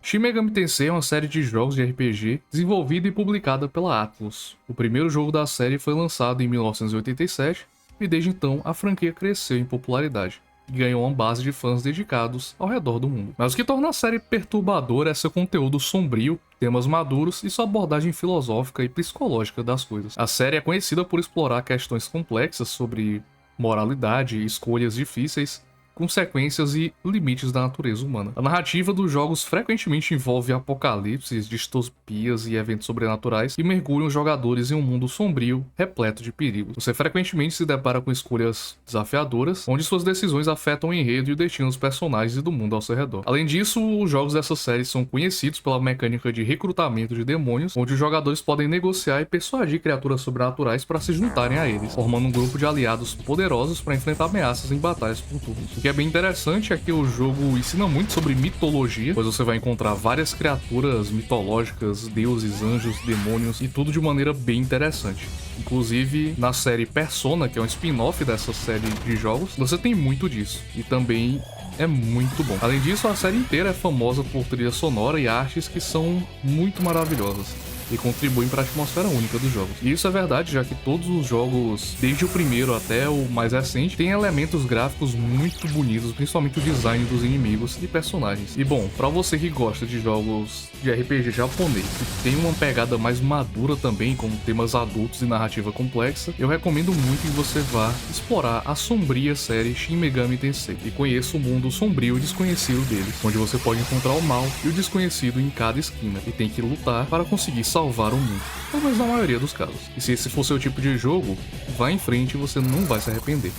Shin Megami Tensei é uma série de jogos de RPG desenvolvida e publicada pela Atlus. O primeiro jogo da série foi lançado em 1987 e desde então a franquia cresceu em popularidade e ganhou uma base de fãs dedicados ao redor do mundo. Mas o que torna a série perturbadora é seu conteúdo sombrio, temas maduros e sua abordagem filosófica e psicológica das coisas. A série é conhecida por explorar questões complexas sobre moralidade, escolhas difíceis, consequências e limites da natureza humana. A narrativa dos jogos frequentemente envolve apocalipses, distopias e eventos sobrenaturais e mergulham os jogadores em um mundo sombrio, repleto de perigos. Você frequentemente se depara com escolhas desafiadoras, onde suas decisões afetam o enredo e o destino dos personagens e do mundo ao seu redor. Além disso, os jogos dessa série são conhecidos pela mecânica de recrutamento de demônios, onde os jogadores podem negociar e persuadir criaturas sobrenaturais para se juntarem a eles, formando um grupo de aliados poderosos para enfrentar ameaças em batalhas por turnos. O que é bem interessante é que o jogo ensina muito sobre mitologia, pois você vai encontrar várias criaturas mitológicas, deuses, anjos, demônios e tudo de maneira bem interessante. Inclusive, na série Persona, que é um spin-off dessa série de jogos, você tem muito disso. E também é muito bom. Além disso, a série inteira é famosa por trilha sonora e artes que são muito maravilhosas e contribuem para a atmosfera única dos jogos. E isso é verdade, já que todos os jogos, desde o primeiro até o mais recente, têm elementos gráficos muito bonitos, principalmente o design dos inimigos e personagens. E bom, para você que gosta de jogos de RPG japonês, que tem uma pegada mais madura também, com temas adultos e narrativa complexa, eu recomendo muito que você vá explorar a sombria série Shin Megami Tensei e conheça o mundo sombrio e desconhecido deles, onde você pode encontrar o mal e o desconhecido em cada esquina e tem que lutar para conseguir salvar o mundo, pelo menos na maioria dos casos. E se esse for seu tipo de jogo, vá em frente e você não vai se arrepender.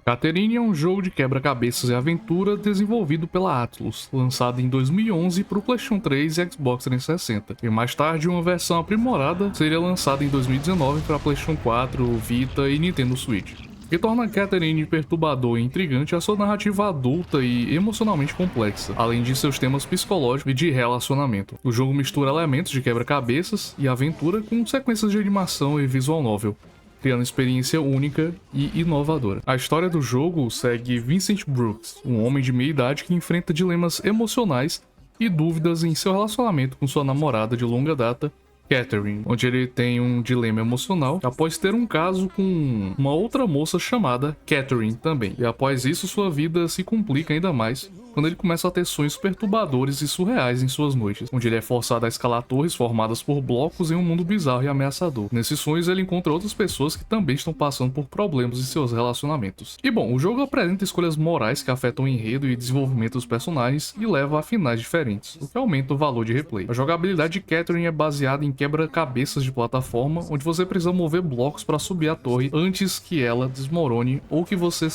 Catherine é um jogo de quebra-cabeças e aventura desenvolvido pela Atlus, lançado em 2011 para o PlayStation 3 e Xbox 360, e mais tarde uma versão aprimorada seria lançada em 2019 para PlayStation 4, Vita e Nintendo Switch. O que torna Catherine perturbador e intrigante é a sua narrativa adulta e emocionalmente complexa, além de seus temas psicológicos e de relacionamento. O jogo mistura elementos de quebra-cabeças e aventura com sequências de animação e visual novel, criando experiência única e inovadora. A história do jogo segue Vincent Brooks, um homem de meia idade que enfrenta dilemas emocionais e dúvidas em seu relacionamento com sua namorada de longa data, Catherine, onde ele tem um dilema emocional após ter um caso com uma outra moça chamada Catherine também. E após isso, sua vida se complica ainda mais quando ele começa a ter sonhos perturbadores e surreais em suas noites, onde ele é forçado a escalar torres formadas por blocos em um mundo bizarro e ameaçador. Nesses sonhos, ele encontra outras pessoas que também estão passando por problemas em seus relacionamentos. E bom, o jogo apresenta escolhas morais que afetam o enredo e desenvolvimento dos personagens e leva a finais diferentes, o que aumenta o valor de replay. A jogabilidade de Catherine é baseada em quebra-cabeças de plataforma, onde você precisa mover blocos para subir a torre antes que ela desmorone ou que você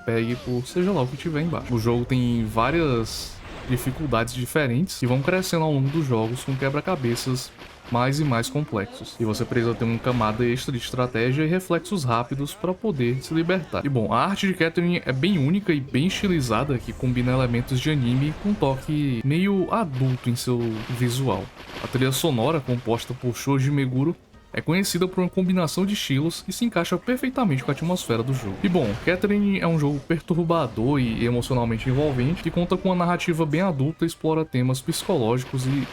pegue por seja lá o que tiver embaixo. O jogo tem várias dificuldades diferentes e vão crescendo ao longo dos jogos com quebra-cabeças mais e mais complexos. E você precisa ter uma camada extra de estratégia e reflexos rápidos para poder se libertar. E bom, a arte de Catherine é bem única e bem estilizada, que combina elementos de anime com um toque meio adulto em seu visual. A trilha sonora, composta por Shoji Meguro, é conhecida por uma combinação de estilos e se encaixa perfeitamente com a atmosfera do jogo. E bom, Catherine é um jogo perturbador e emocionalmente envolvente, que conta com uma narrativa bem adulta e explora temas psicológicos e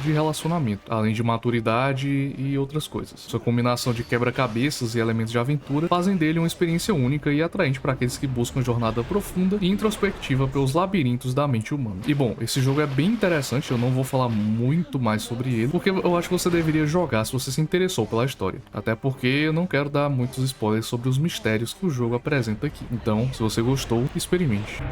de relacionamento, além de maturidade e outras coisas. Sua combinação de quebra-cabeças e elementos de aventura fazem dele uma experiência única e atraente para aqueles que buscam jornada profunda e introspectiva pelos labirintos da mente humana. E bom, esse jogo é bem interessante, eu não vou falar muito mais sobre ele, porque eu acho que você deveria jogar se você se interessou pela história. Até porque eu não quero dar muitos spoilers sobre os mistérios que o jogo apresenta aqui. Então, se você gostou, experimente.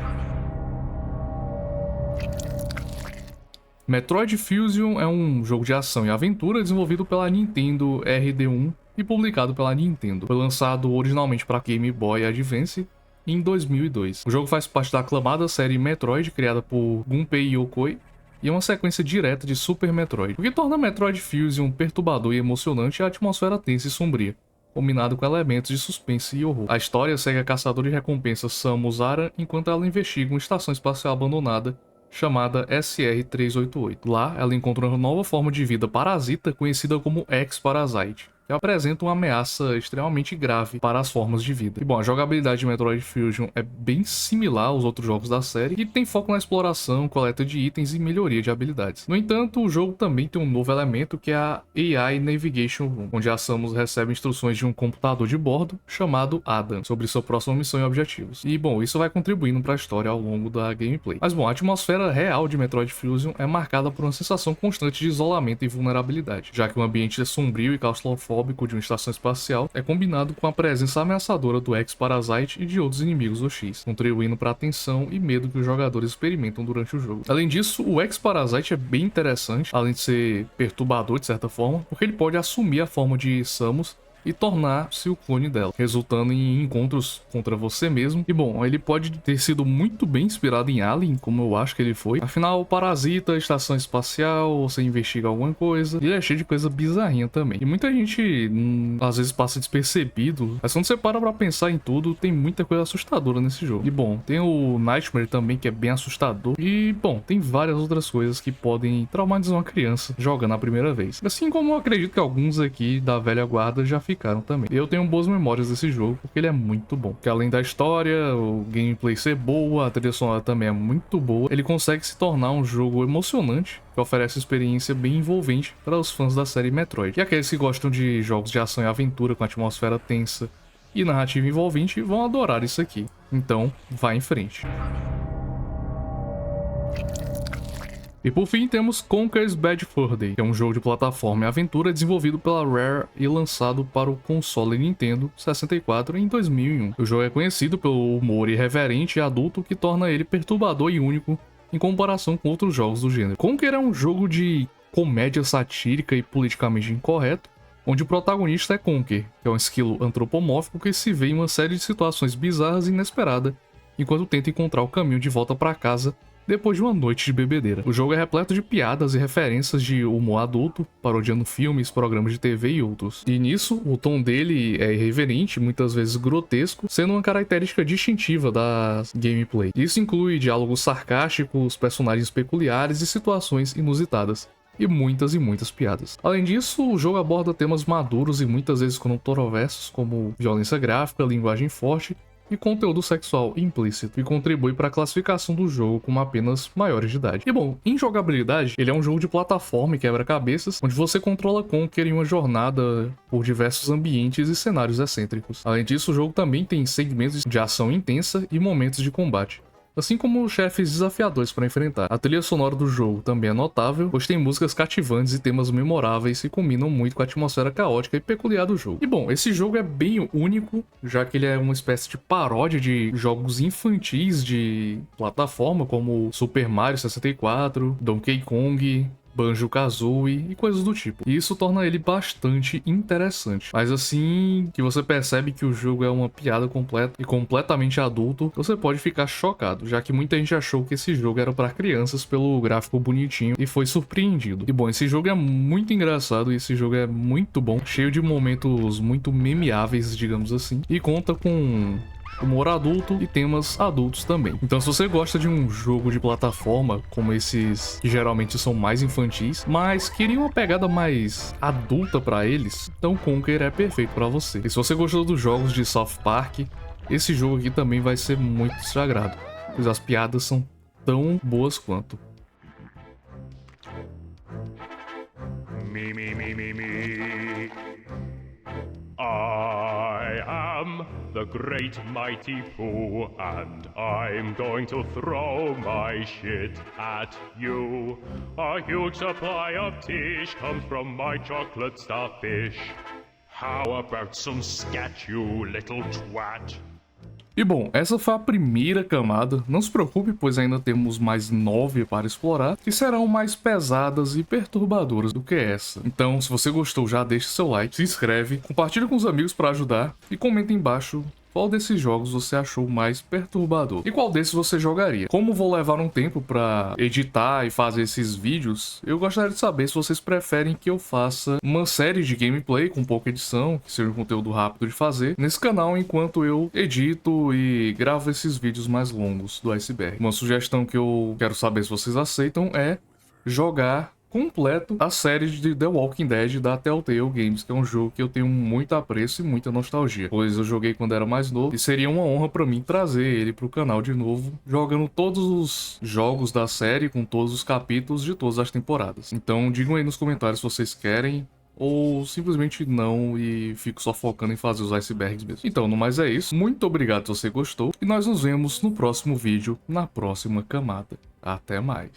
Metroid Fusion é um jogo de ação e aventura desenvolvido pela Nintendo RD1 e publicado pela Nintendo. Foi lançado originalmente para Game Boy Advance em 2002. O jogo faz parte da aclamada série Metroid, criada por Gunpei Yokoi, e é uma sequência direta de Super Metroid. O que torna Metroid Fusion perturbador e emocionante é a atmosfera tensa e sombria, combinado com elementos de suspense e horror. A história segue a caçadora de recompensas Samus Aran enquanto ela investiga uma estação espacial abandonada chamada SR-388. Lá, ela encontra uma nova forma de vida parasita conhecida como X-Parasite, que apresenta uma ameaça extremamente grave para as formas de vida. E bom, a jogabilidade de Metroid Fusion é bem similar aos outros jogos da série e tem foco na exploração, coleta de itens e melhoria de habilidades. No entanto, o jogo também tem um novo elemento que é a AI Navigation Room, onde a Samus recebe instruções de um computador de bordo chamado Adam sobre sua próxima missão e objetivos. E bom, isso vai contribuindo para a história ao longo da gameplay. Mas bom, a atmosfera real de Metroid Fusion é marcada por uma sensação constante de isolamento e vulnerabilidade, já que o ambiente é sombrio e claustrofóbico de uma estação espacial é combinado com a presença ameaçadora do X-Parasite e de outros inimigos hostis, contribuindo para a tensão e medo que os jogadores experimentam durante o jogo. Além disso, o X-Parasite é bem interessante, além de ser perturbador de certa forma, porque ele pode assumir a forma de Samus e tornar-se o clone dela, resultando em encontros contra você mesmo. E bom, ele pode ter sido muito bem inspirado em Alien, como eu acho que ele foi. Afinal, parasita, estação espacial, você investiga alguma coisa, e ele é cheio de coisa bizarrinha também. E muita gente, às vezes, passa despercebido, mas quando você para pra pensar em tudo, tem muita coisa assustadora nesse jogo. E bom, tem o Nightmare também, que é bem assustador. E bom, tem várias outras coisas que podem traumatizar uma criança jogando a primeira vez. Assim como eu acredito que alguns aqui da velha guarda já ficaram também. Eu tenho boas memórias desse jogo porque ele é muito bom. Que além da história, o gameplay ser boa, a trilha sonora também é muito boa. Ele consegue se tornar um jogo emocionante que oferece experiência bem envolvente para os fãs da série Metroid. E aqueles que gostam de jogos de ação e aventura com atmosfera tensa e narrativa envolvente vão adorar isso aqui. Então, vá em frente. E por fim temos Conker's Bad Fur Day, que é um jogo de plataforma e aventura desenvolvido pela Rare e lançado para o console Nintendo 64 em 2001. O jogo é conhecido pelo humor irreverente e adulto que torna ele perturbador e único em comparação com outros jogos do gênero. Conker é um jogo de comédia satírica e politicamente incorreto, onde o protagonista é Conker, que é um esquilo antropomórfico que se vê em uma série de situações bizarras e inesperadas enquanto tenta encontrar o caminho de volta para casa depois de uma noite de bebedeira. O jogo é repleto de piadas e referências de humor adulto, parodiando filmes, programas de TV e outros. E nisso, o tom dele é irreverente, muitas vezes grotesco, sendo uma característica distintiva da gameplay. Isso inclui diálogos sarcásticos, personagens peculiares e situações inusitadas. E muitas piadas. Além disso, o jogo aborda temas maduros e muitas vezes controversos, como violência gráfica, linguagem forte e conteúdo sexual implícito, e contribui para a classificação do jogo como apenas maiores de idade. E bom, em jogabilidade, ele é um jogo de plataforma e quebra-cabeças, onde você controla Conker em uma jornada por diversos ambientes e cenários excêntricos. Além disso, o jogo também tem segmentos de ação intensa e momentos de combate, assim como chefes desafiadores para enfrentar. A trilha sonora do jogo também é notável, pois tem músicas cativantes e temas memoráveis que combinam muito com a atmosfera caótica e peculiar do jogo. E bom, esse jogo é bem único, já que ele é uma espécie de paródia de jogos infantis de plataforma, como Super Mario 64, Donkey Kong, Banjo-Kazooie e coisas do tipo. E isso torna ele bastante interessante. Mas assim que você percebe que o jogo é uma piada completa e completamente adulto, você pode ficar chocado, já que muita gente achou que esse jogo era para crianças pelo gráfico bonitinho e foi surpreendido. E bom, esse jogo é muito engraçado e esse jogo é muito bom, cheio de momentos muito memeáveis, digamos assim, e conta com humor adulto e temas adultos também. Então se você gosta de um jogo de plataforma como esses que geralmente são mais infantis, mas queria uma pegada mais adulta pra eles, então Conker é perfeito pra você. E se você gostou dos jogos de South Park, esse jogo aqui também vai ser muito do seu agrado, pois as piadas são tão boas quanto. Me. I am the great mighty Pooh, and I'm going to throw my shit at you. A huge supply of tish comes from my chocolate starfish. How about some scat, you little twat? E bom, essa foi a primeira camada. Não se preocupe, pois ainda temos mais 9 para explorar, que serão mais pesadas e perturbadoras do que essa. Então, se você gostou, já deixa seu like, se inscreve, compartilha com os amigos para ajudar e comenta embaixo qual desses jogos você achou mais perturbador e qual desses você jogaria. Como vou levar um tempo para editar e fazer esses vídeos, eu gostaria de saber se vocês preferem que eu faça uma série de gameplay com pouca edição, que seja um conteúdo rápido de fazer, nesse canal enquanto eu edito e gravo esses vídeos mais longos do Iceberg. Uma sugestão que eu quero saber se vocês aceitam é jogar completo a série de The Walking Dead da Telltale Games, que é um jogo que eu tenho muito apreço e muita nostalgia, pois eu joguei quando era mais novo e seria uma honra pra mim trazer ele pro canal de novo, jogando todos os jogos da série com todos os capítulos de todas as temporadas. Então digam aí nos comentários se vocês querem ou simplesmente não e fico só focando em fazer os icebergs mesmo. Então, no mais é isso. Muito obrigado se você gostou e nós nos vemos no próximo vídeo, na próxima camada. Até mais.